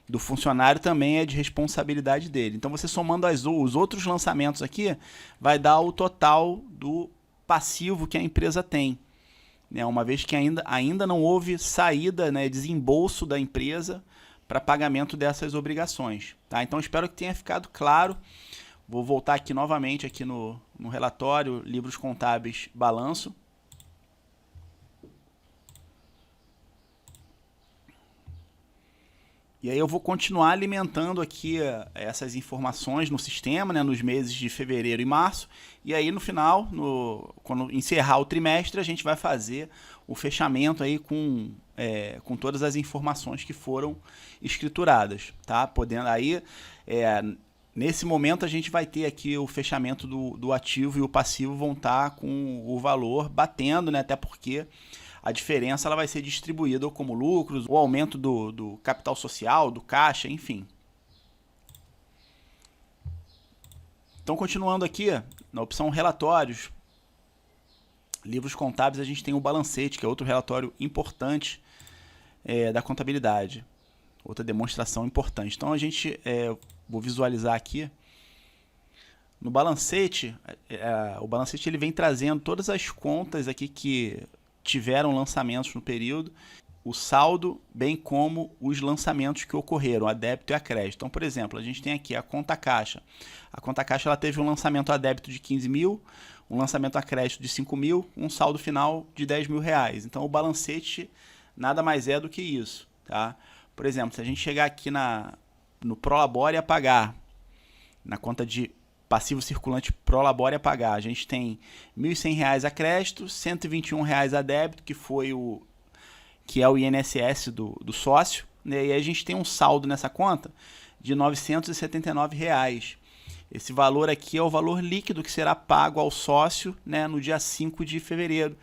do funcionário também é de responsabilidade dele. Então você somando os outros lançamentos aqui, vai dar o total do passivo que a empresa tem. Né? Uma vez que ainda não houve saída, né, desembolso da empresa para pagamento dessas obrigações. Tá? Então espero que tenha ficado claro. Vou voltar aqui novamente aqui no relatório, livros contábeis, balanço. E aí eu vou continuar alimentando aqui essas informações no sistema, né, nos meses de fevereiro e março. E aí no final, quando encerrar o trimestre, a gente vai fazer o fechamento aí com todas as informações que foram escrituradas. Tá? Podendo aí... Nesse momento a gente vai ter aqui o fechamento do ativo e o passivo vão estar com o valor batendo, né? Até porque a diferença ela vai ser distribuída ou como lucros, ou aumento do capital social, do caixa, enfim. Então continuando aqui, na opção relatórios, livros contábeis, a gente tem o balancete, que é outro relatório importante da contabilidade. Outra demonstração importante. Então a gente... vou visualizar aqui. No balancete, o balancete ele vem trazendo todas as contas aqui que tiveram lançamentos no período, o saldo, bem como os lançamentos que ocorreram, a débito e a crédito. Então, por exemplo, a gente tem aqui a conta caixa. A conta caixa ela teve um lançamento a débito de 15 mil, um lançamento a crédito de 5 mil, um saldo final de 10 mil reais. Então o balancete nada mais é do que isso. Tá? Por exemplo, se a gente chegar aqui no Prolabore a pagar, na conta de passivo circulante Prolabore a pagar, a gente tem R$ 1.100 a crédito, R$ 121 a débito, que é o INSS do sócio, né? E aí a gente tem um saldo nessa conta de R$ 979. Esse valor aqui é o valor líquido que será pago ao sócio, né, no dia 5 de fevereiro,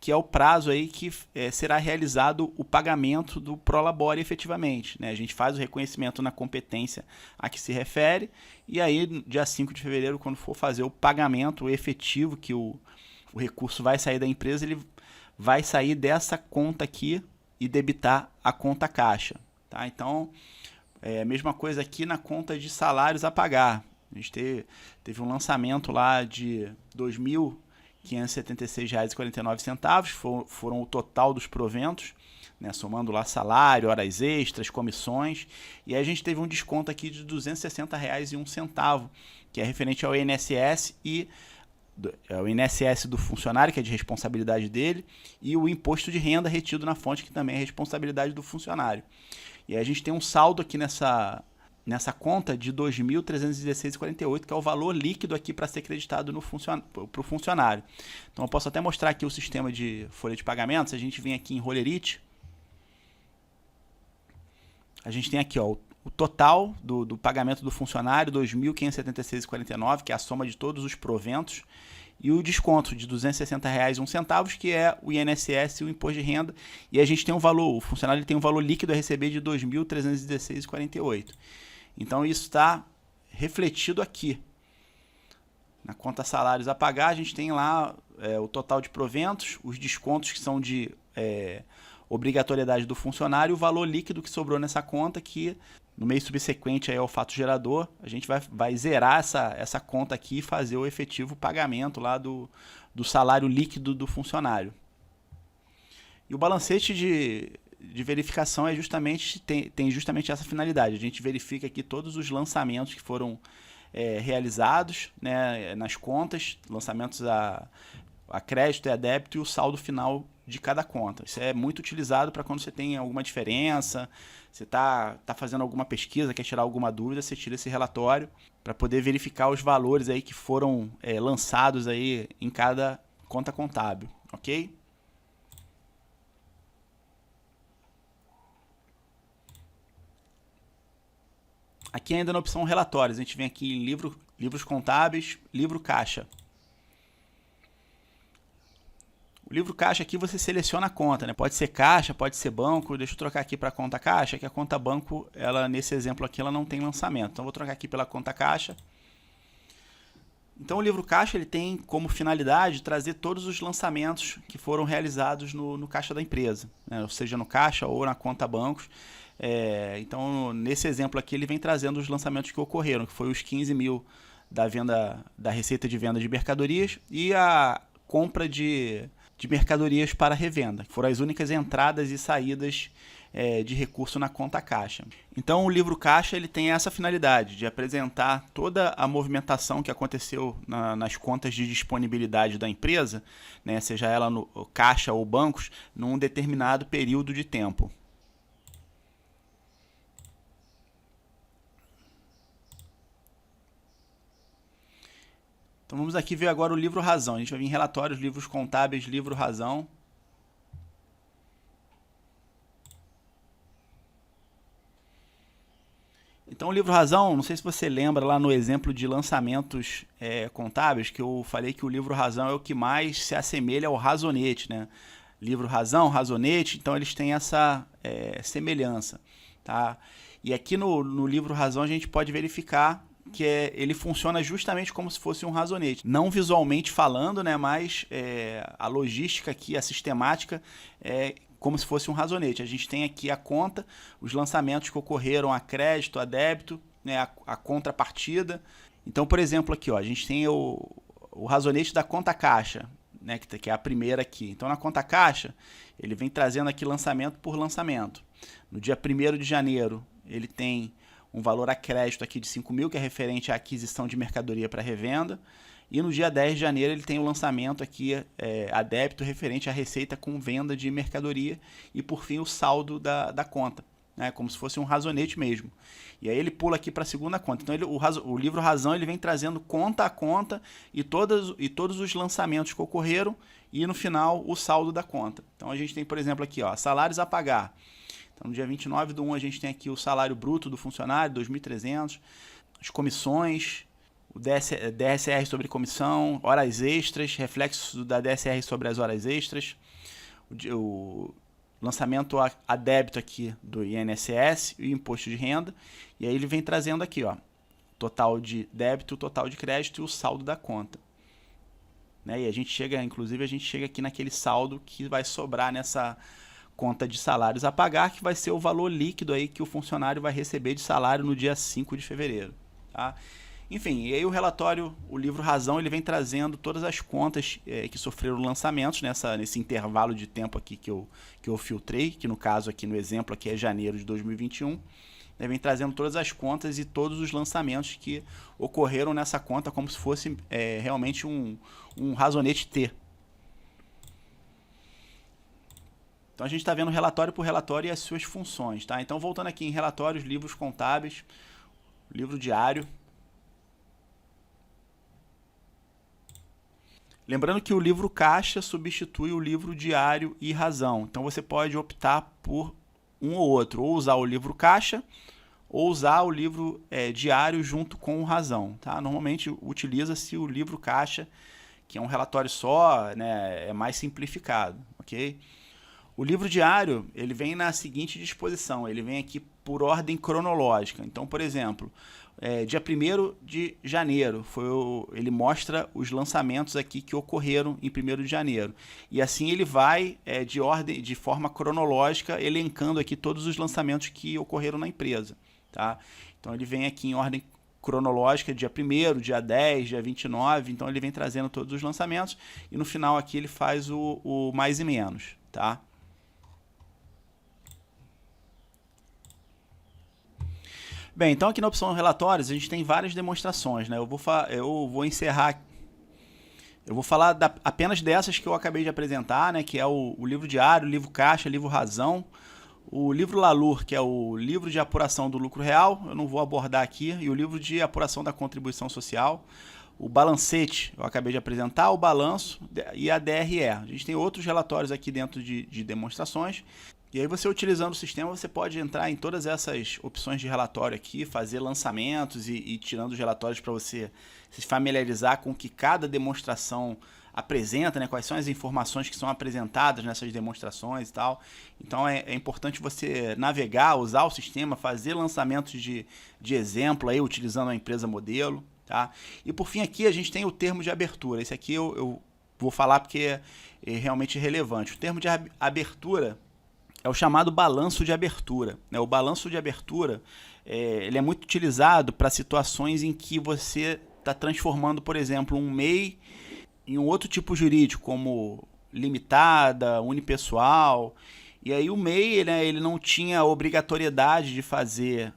que é o prazo aí que será realizado o pagamento do Prolabore efetivamente. Né? A gente faz o reconhecimento na competência a que se refere, e aí, no dia 5 de fevereiro, quando for fazer o pagamento efetivo, que o recurso vai sair da empresa, ele vai sair dessa conta aqui e debitar a conta caixa. Tá? Então, a mesma coisa aqui na conta de salários a pagar. A gente teve um lançamento lá de R$ 2.576,49, foram o total dos proventos, né, somando lá salário, horas extras, comissões, e aí a gente teve um desconto aqui de R$ 260,01, que é referente ao INSS o INSS do funcionário, que é de responsabilidade dele, e o imposto de renda retido na fonte, que também é responsabilidade do funcionário. E aí a gente tem um saldo aqui nessa conta de R$ 2.316,48, que é o valor líquido aqui para ser creditado para o funcionário. Então eu posso até mostrar aqui o sistema de folha de pagamentos. A gente vem aqui em Rollerite, a gente tem aqui ó, o total do pagamento do funcionário, R$ 2.576,49, que é a soma de todos os proventos, e o desconto de R$ 260,01, que é o INSS e o imposto de renda, e a gente tem o funcionário tem um valor líquido a receber de R$ 2.316,48. Então isso está refletido aqui. Na conta salários a pagar, a gente tem lá o total de proventos, os descontos que são de obrigatoriedade do funcionário, o valor líquido que sobrou nessa conta, que no mês subsequente aí ao fato gerador, a gente vai zerar essa conta aqui e fazer o efetivo pagamento lá do salário líquido do funcionário. E o balancete de verificação tem justamente essa finalidade. A gente verifica aqui todos os lançamentos que foram realizados, né, nas contas, lançamentos a crédito e a débito, e o saldo final de cada conta. Isso é muito utilizado para quando você tem alguma diferença, você está fazendo alguma pesquisa, quer tirar alguma dúvida, você tira esse relatório para poder verificar os valores aí que foram lançados aí em cada conta contábil, ok? Aqui ainda na opção relatórios, a gente vem aqui em livros contábeis, livro caixa. O livro caixa aqui você seleciona a conta, né? Pode ser caixa, pode ser banco. Deixa eu trocar aqui para a conta caixa, que a conta banco, nesse exemplo aqui, ela não tem lançamento. Então vou trocar aqui pela conta caixa. Então o livro caixa ele tem como finalidade trazer todos os lançamentos que foram realizados no caixa da empresa, né? Ou seja, no caixa ou na conta bancos. Então nesse exemplo aqui ele vem trazendo os lançamentos que ocorreram, que foi os 15 mil da receita de venda de mercadorias e a compra de mercadorias para revenda, que foram as únicas entradas e saídas de recurso na conta caixa. Então o livro caixa ele tem essa finalidade de apresentar toda a movimentação que aconteceu nas contas de disponibilidade da empresa, né, seja ela no caixa ou bancos, num determinado período de tempo. Então vamos aqui ver agora o livro razão. A gente vai vir em relatórios, livros contábeis, livro razão. Então o livro razão, não sei se você lembra lá no exemplo de lançamentos contábeis, que eu falei que o livro razão é o que mais se assemelha ao razonete, né? Livro razão, razonete, então eles têm essa semelhança, tá? E aqui no livro razão a gente pode verificar que ele funciona justamente como se fosse um razonete. Não visualmente falando, né, mas a logística aqui, a sistemática, é como se fosse um razonete. A gente tem aqui a conta, os lançamentos que ocorreram a crédito, a débito, né, a contrapartida. Então, por exemplo, aqui ó, a gente tem o razonete da conta caixa, né, que é a primeira aqui. Então, na conta caixa, ele vem trazendo aqui lançamento por lançamento. No dia 1º de janeiro, ele tem um valor a crédito aqui de 5 mil, que é referente à aquisição de mercadoria para revenda. E no dia 10 de janeiro ele tem o lançamento aqui a débito referente à receita com venda de mercadoria e, por fim, o saldo da conta, né? Como se fosse um razonete mesmo. E aí ele pula aqui para a segunda conta. Então o livro Razão ele vem trazendo conta a conta e todos os lançamentos que ocorreram e, no final, o saldo da conta. Então a gente tem, por exemplo, aqui, ó, salários a pagar. Então, no dia 29/1 a gente tem aqui o salário bruto do funcionário, 2.300, as comissões, o DSR sobre comissão, horas extras, reflexo da DSR sobre as horas extras, o lançamento a débito aqui do INSS e o imposto de renda. E aí ele vem trazendo aqui, ó, total de débito, total de crédito e o saldo da conta. Né? E a gente chega, inclusive, aqui naquele saldo que vai sobrar nessa conta de salários a pagar, que vai ser o valor líquido aí que o funcionário vai receber de salário no dia 5 de fevereiro. Tá? Enfim, e aí o relatório, o livro Razão, ele vem trazendo todas as contas que sofreram lançamentos nesse intervalo de tempo aqui que eu filtrei, que no caso aqui no exemplo aqui é janeiro de 2021. Ele vem trazendo todas as contas e todos os lançamentos que ocorreram nessa conta como se fosse realmente um razonete T. Então a gente está vendo relatório por relatório e as suas funções. Tá? Então voltando aqui em relatórios, livros contábeis, livro diário. Lembrando que o livro caixa substitui o livro diário e razão. Então você pode optar por um ou outro, ou usar o livro caixa, ou usar o livro diário junto com o razão. Tá? Normalmente utiliza-se o livro caixa, que é um relatório só, né, é mais simplificado. Okay? O livro diário ele vem na seguinte disposição, ele vem aqui por ordem cronológica. Então, por exemplo, dia 1º de janeiro, ele mostra os lançamentos aqui que ocorreram em 1º de janeiro. E assim ele vai de forma cronológica, elencando aqui todos os lançamentos que ocorreram na empresa. Tá? Então ele vem aqui em ordem cronológica, dia 1º, dia 10, dia 29, então ele vem trazendo todos os lançamentos e no final aqui ele faz o mais e menos. Tá? Bem, então aqui na opção relatórios a gente tem várias demonstrações, né? Eu vou encerrar, eu vou falar apenas dessas que eu acabei de apresentar, né? Que é o livro diário, o livro caixa, o livro razão, o livro LALUR, que é o livro de apuração do lucro real, eu não vou abordar aqui, e o livro de apuração da contribuição social, o balancete, eu acabei de apresentar, o balanço e a DRE. A gente tem outros relatórios aqui dentro de demonstrações. E aí você utilizando o sistema, você pode entrar em todas essas opções de relatório aqui, fazer lançamentos e tirando os relatórios para você se familiarizar com o que cada demonstração apresenta, né? Quais são as informações que são apresentadas nessas demonstrações e tal. Então é importante você navegar, usar o sistema, fazer lançamentos de exemplo aí, utilizando a empresa modelo. Tá? E por fim aqui a gente tem o termo de abertura. Esse aqui eu vou falar porque é realmente relevante. O termo de abertura é o chamado balanço de abertura. O balanço de abertura ele é muito utilizado para situações em que você está transformando, por exemplo, um MEI em um outro tipo jurídico, como limitada, unipessoal. E aí o MEI ele não tinha obrigatoriedade de fazer,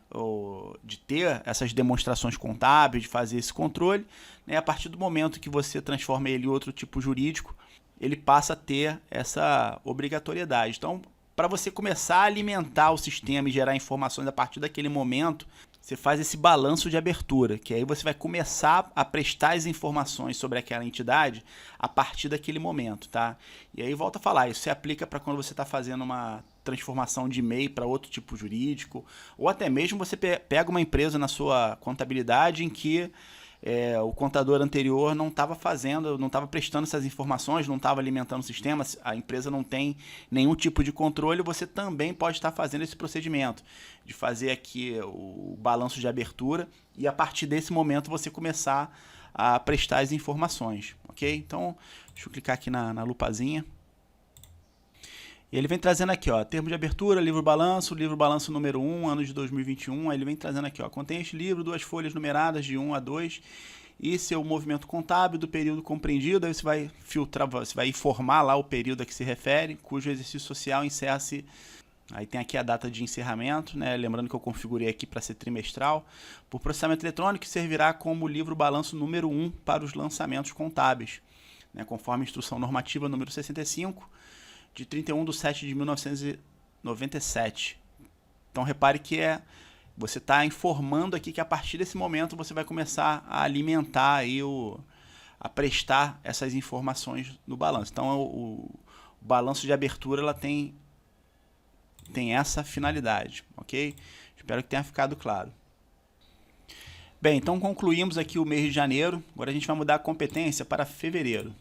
de ter essas demonstrações contábeis, de fazer esse controle. Né? A partir do momento que você transforma ele em outro tipo jurídico, ele passa a ter essa obrigatoriedade. Então, para você começar a alimentar o sistema e gerar informações a partir daquele momento, você faz esse balanço de abertura, que aí você vai começar a prestar as informações sobre aquela entidade a partir daquele momento. Tá? E aí volta a falar, isso se aplica para quando você está fazendo uma transformação de MEI para outro tipo jurídico, ou até mesmo você pega uma empresa na sua contabilidade em que o contador anterior não estava fazendo, não estava prestando essas informações, não estava alimentando o sistema, a empresa não tem nenhum tipo de controle, você também pode estar fazendo esse procedimento de fazer aqui o balanço de abertura e a partir desse momento você começar a prestar as informações, ok? Então, deixa eu clicar aqui na lupazinha. E ele vem trazendo aqui, ó, termo de abertura, livro balanço número 1, ano de 2021. Aí ele vem trazendo aqui, ó, contém este livro, 2 folhas numeradas de 1 a 2 e seu movimento contábil do período compreendido. Aí você vai filtrar, você vai informar lá o período a que se refere, cujo exercício social encerra-se Aí tem aqui a data de encerramento, né? Lembrando que eu configurei aqui para ser trimestral. Por processamento eletrônico, servirá como livro balanço número 1 para os lançamentos contábeis, né? Conforme a instrução normativa número 65, de 31 de 7 de 1997. Então repare que você está informando aqui que a partir desse momento você vai começar a alimentar aí a prestar essas informações no balanço. Então o balanço de abertura ela tem essa finalidade, ok? Espero que tenha ficado claro. Bem, então concluímos aqui o mês de janeiro. Agora a gente vai mudar a competência para fevereiro.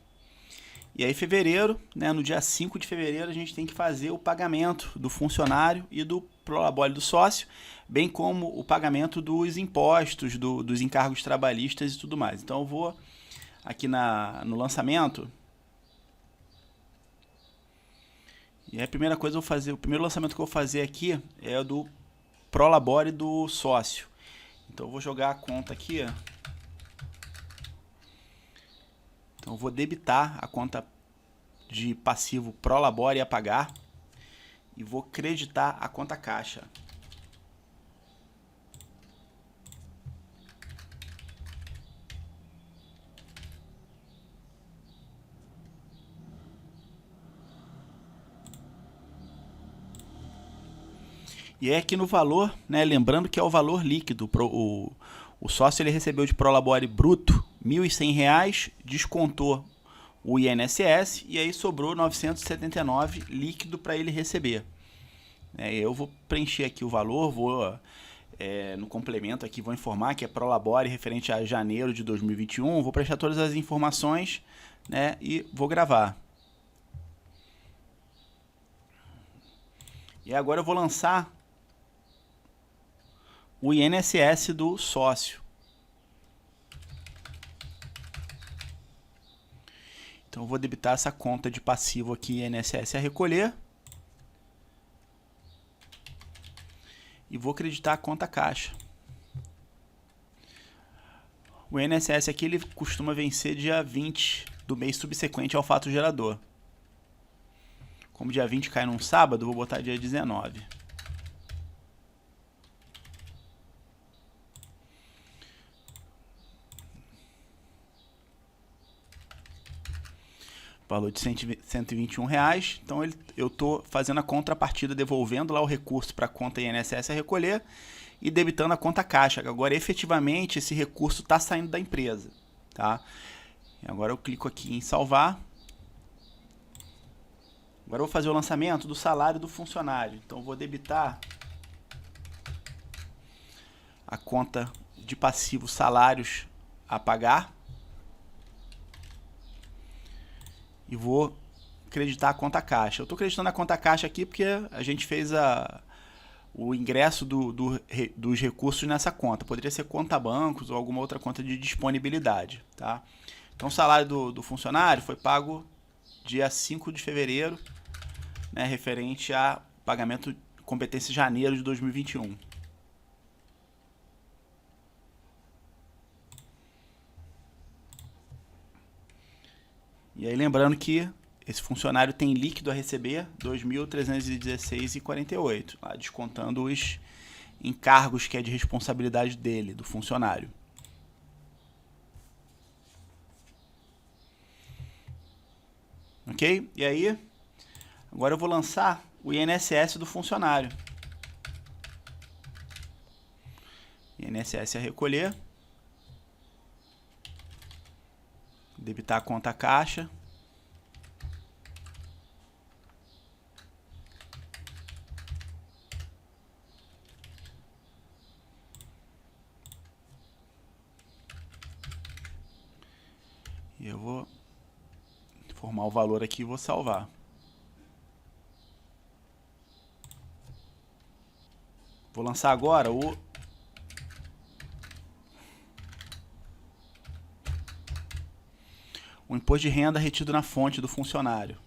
E aí fevereiro, né, no dia 5 de fevereiro, a gente tem que fazer o pagamento do funcionário e do prolabore do sócio, bem como o pagamento dos impostos, dos encargos trabalhistas e tudo mais. Então eu vou aqui no lançamento. E aí a primeira coisa que eu vou fazer, o primeiro lançamento que eu vou fazer aqui é o do prolabore do sócio. Então eu vou jogar a conta aqui. Então eu vou debitar a conta de passivo prolabore a pagar e vou creditar a conta caixa. E é aqui no valor, né, lembrando que é o valor líquido. O sócio ele recebeu de prolabore bruto R$ 1.100, descontou o INSS e aí sobrou R$ 979 líquido para ele receber. Eu vou preencher aqui o valor, no complemento aqui vou informar que é prolabore referente a janeiro de 2021, vou prestar todas as informações, né, e vou gravar. E agora eu vou lançar o INSS do sócio. Então eu vou debitar essa conta de passivo aqui, INSS a recolher. E vou creditar a conta caixa. O INSS aqui ele costuma vencer dia 20 do mês subsequente ao fato gerador. Como dia 20 cai num sábado, vou botar dia 19. Valor de R$ 121. Então eu estou fazendo a contrapartida, devolvendo lá o recurso para a conta INSS a recolher e debitando a conta caixa. Agora, efetivamente, esse recurso está saindo da empresa. Tá? Agora eu clico aqui em salvar. Agora eu vou fazer o lançamento do salário do funcionário. Então eu vou debitar a conta de passivo salários a pagar. E vou creditar a conta caixa. Eu estou acreditando na conta caixa aqui porque a gente fez o ingresso dos recursos nessa conta. Poderia ser conta bancos ou alguma outra conta de disponibilidade. Tá? Então o salário do funcionário foi pago dia 5 de fevereiro, né, referente a pagamento de competência de janeiro de 2021. E aí lembrando que esse funcionário tem líquido a receber R$ 2.316,48, lá descontando os encargos que é de responsabilidade dele, do funcionário. Ok? E aí, agora eu vou lançar o INSS do funcionário. INSS a recolher. Debitar a conta caixa. E eu vou formar o valor aqui e vou salvar. Vou lançar agora o imposto de renda retido na fonte do funcionário.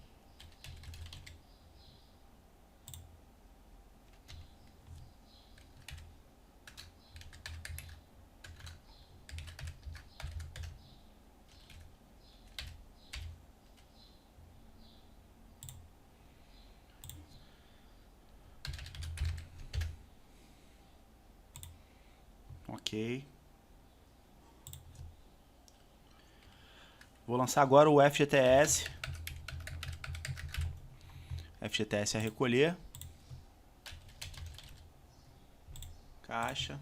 Ok. Vou lançar agora o FGTS. FGTS a recolher. Caixa.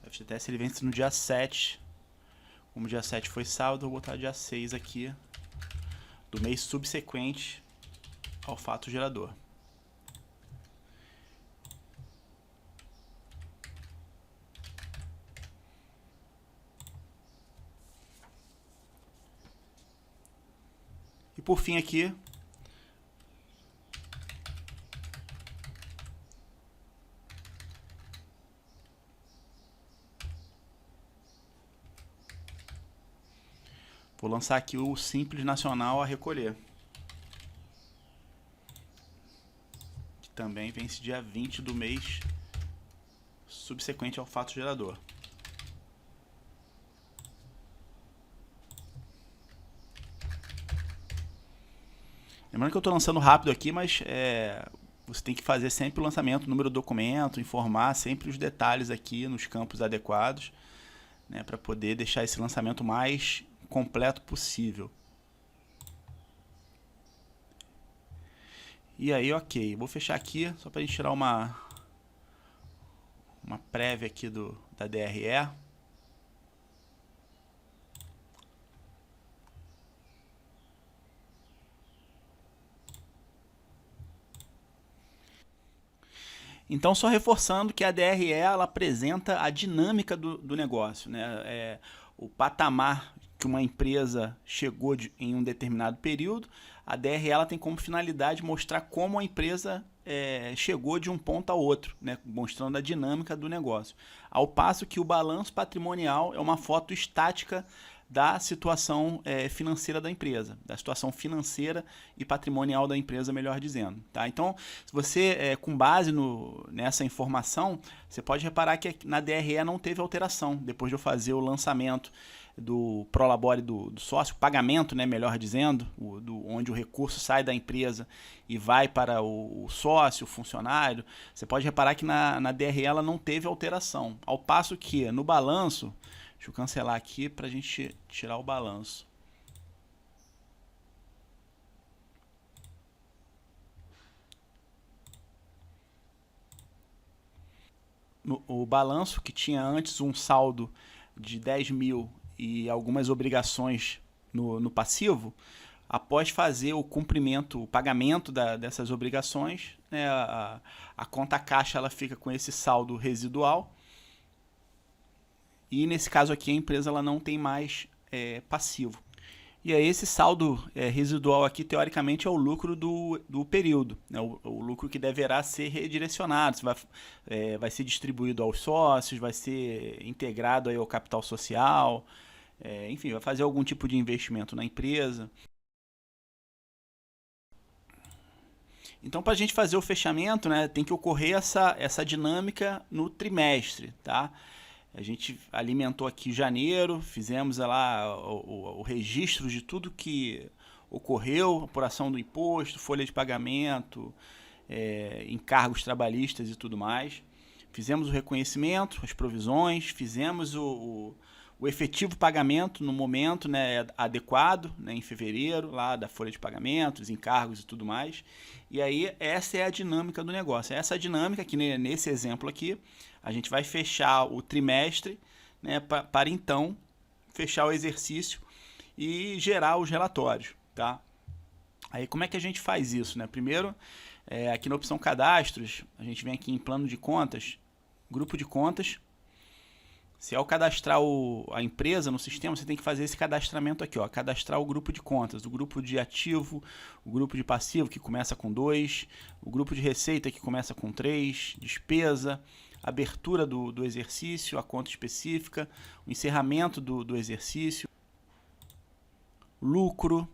O FGTS ele vence no dia 7. Como o dia 7 foi sábado, eu vou botar dia 6 aqui do mês subsequente ao fato gerador. E por fim aqui, vou lançar aqui o Simples Nacional a recolher, que também vence dia 20 do mês subsequente ao fato gerador. Lembrando que eu estou lançando rápido aqui, mas você tem que fazer sempre o lançamento, o número do documento, informar sempre os detalhes aqui nos campos adequados, né, para poder deixar esse lançamento mais completo possível. E aí, ok. Vou fechar aqui, só para a gente tirar uma prévia aqui da DRE. Então, só reforçando que a DRE ela apresenta a dinâmica do negócio, né? O patamar que uma empresa chegou em um determinado período, a DRE ela tem como finalidade mostrar como a empresa chegou de um ponto a outro, né? Mostrando a dinâmica do negócio. Ao passo que o balanço patrimonial é uma foto estática da situação financeira da empresa, da situação financeira e patrimonial da empresa, melhor dizendo. Tá? Então, se você, com base nessa informação, você pode reparar que na DRE não teve alteração, depois de eu fazer o lançamento do Prolabore do sócio, pagamento, né, melhor dizendo, onde o recurso sai da empresa e vai para o sócio, o funcionário. Você pode reparar que na DRE ela não teve alteração, ao passo que no balanço, deixa eu cancelar aqui para a gente tirar o balanço. O balanço que tinha antes um saldo de 10 mil e algumas obrigações no passivo, após fazer o cumprimento, o pagamento dessas obrigações, né, a conta caixa ela fica com esse saldo residual. E nesse caso aqui a empresa ela não tem mais passivo. E aí esse saldo residual aqui, teoricamente, é o lucro do período, né? O lucro que deverá ser redirecionado, vai ser distribuído aos sócios, vai ser integrado aí ao capital social, enfim, vai fazer algum tipo de investimento na empresa. Então, para a gente fazer o fechamento, né, tem que ocorrer essa dinâmica no trimestre, tá? A gente alimentou aqui janeiro, fizemos lá o registro de tudo que ocorreu, apuração do imposto, folha de pagamento, encargos trabalhistas e tudo mais. Fizemos o reconhecimento, as provisões, fizemos o efetivo pagamento no momento, né, adequado, né, em fevereiro, lá da folha de pagamentos, encargos e tudo mais. E aí essa é a dinâmica do negócio. Essa dinâmica que nesse exemplo aqui, a gente vai fechar o trimestre, né, para então fechar o exercício e gerar os relatórios, tá? Aí como é que a gente faz isso, né? Primeiro, aqui na opção cadastros, a gente vem aqui em plano de contas, grupo de contas. Se ao cadastrar a empresa no sistema, você tem que fazer esse cadastramento aqui, ó, cadastrar o grupo de contas, o grupo de ativo, o grupo de passivo que começa com 2, o grupo de receita que começa com 3, despesa, abertura do exercício, a conta específica, o encerramento do exercício, lucro,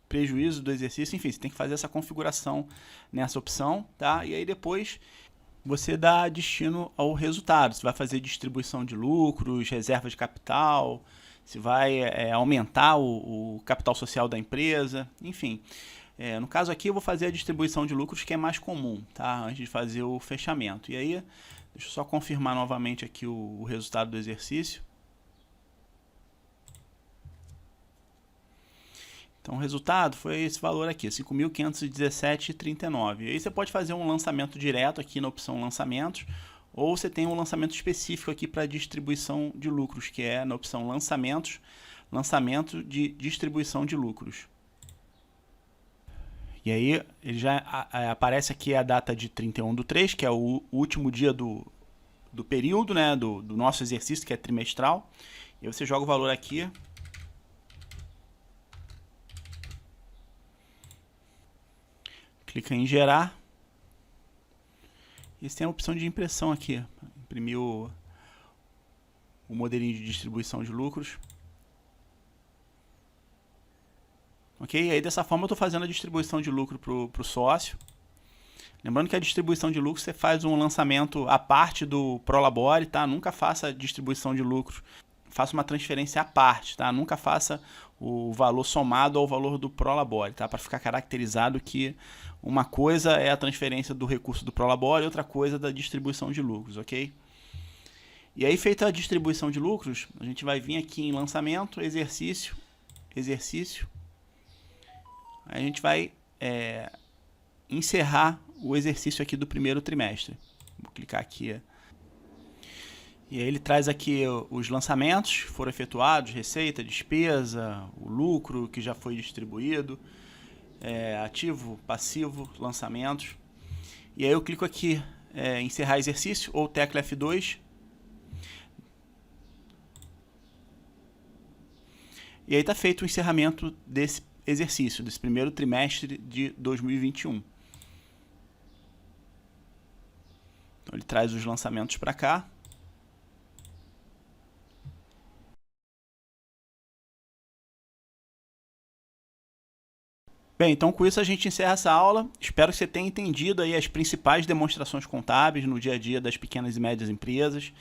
prejuízo do exercício, enfim, você tem que fazer essa configuração nessa opção, tá? E aí depois você dá destino ao resultado, você vai fazer distribuição de lucros, reserva de capital, se vai aumentar o capital social da empresa, enfim. No caso aqui eu vou fazer a distribuição de lucros que é mais comum, tá? Antes de fazer o fechamento. E aí Deixa eu só confirmar novamente aqui o resultado do exercício. Então o resultado foi esse valor aqui, 5.517,39. Aí você pode fazer um lançamento direto aqui na opção lançamentos, ou você tem um lançamento específico aqui para distribuição de lucros, que é na opção lançamentos, lançamento de distribuição de lucros. E aí ele já aparece aqui a data de 31/3, que é o último dia do período, né, do nosso exercício, que é trimestral. E aí você joga o valor aqui. Clica em gerar. E você tem a opção de impressão aqui. Imprimir o modelinho de distribuição de lucros. Ok? E aí dessa forma eu estou fazendo a distribuição de lucro para o sócio. Lembrando que a distribuição de lucro você faz um lançamento à parte do Prolabore, tá? Nunca faça a distribuição de lucro. Faça uma transferência à parte, tá? Nunca faça o valor somado ao valor do Prolabore, tá? Para ficar caracterizado que uma coisa é a transferência do recurso do Prolabore e outra coisa da distribuição de lucros, ok? E aí, feita a distribuição de lucros, a gente vai vir aqui em lançamento, exercício, exercício. Aí a gente vai encerrar o exercício aqui do primeiro trimestre. Vou clicar aqui. E aí ele traz aqui os lançamentos que foram efetuados, receita, despesa, o lucro que já foi distribuído, ativo, passivo, lançamentos. E aí eu clico aqui encerrar exercício ou tecla F2. E aí está feito o encerramento desse exercício, desse primeiro trimestre de 2021. Então ele traz os lançamentos para cá. Bem, então com isso a gente encerra essa aula. Espero que você tenha entendido aí as principais demonstrações contábeis no dia a dia das pequenas e médias empresas,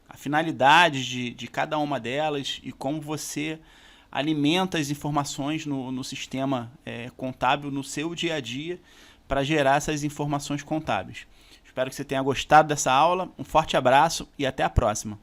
a finalidade de cada uma delas e como você alimenta as informações no sistema contábil no seu dia a dia para gerar essas informações contábeis. Espero que você tenha gostado dessa aula. Um forte abraço e até a próxima.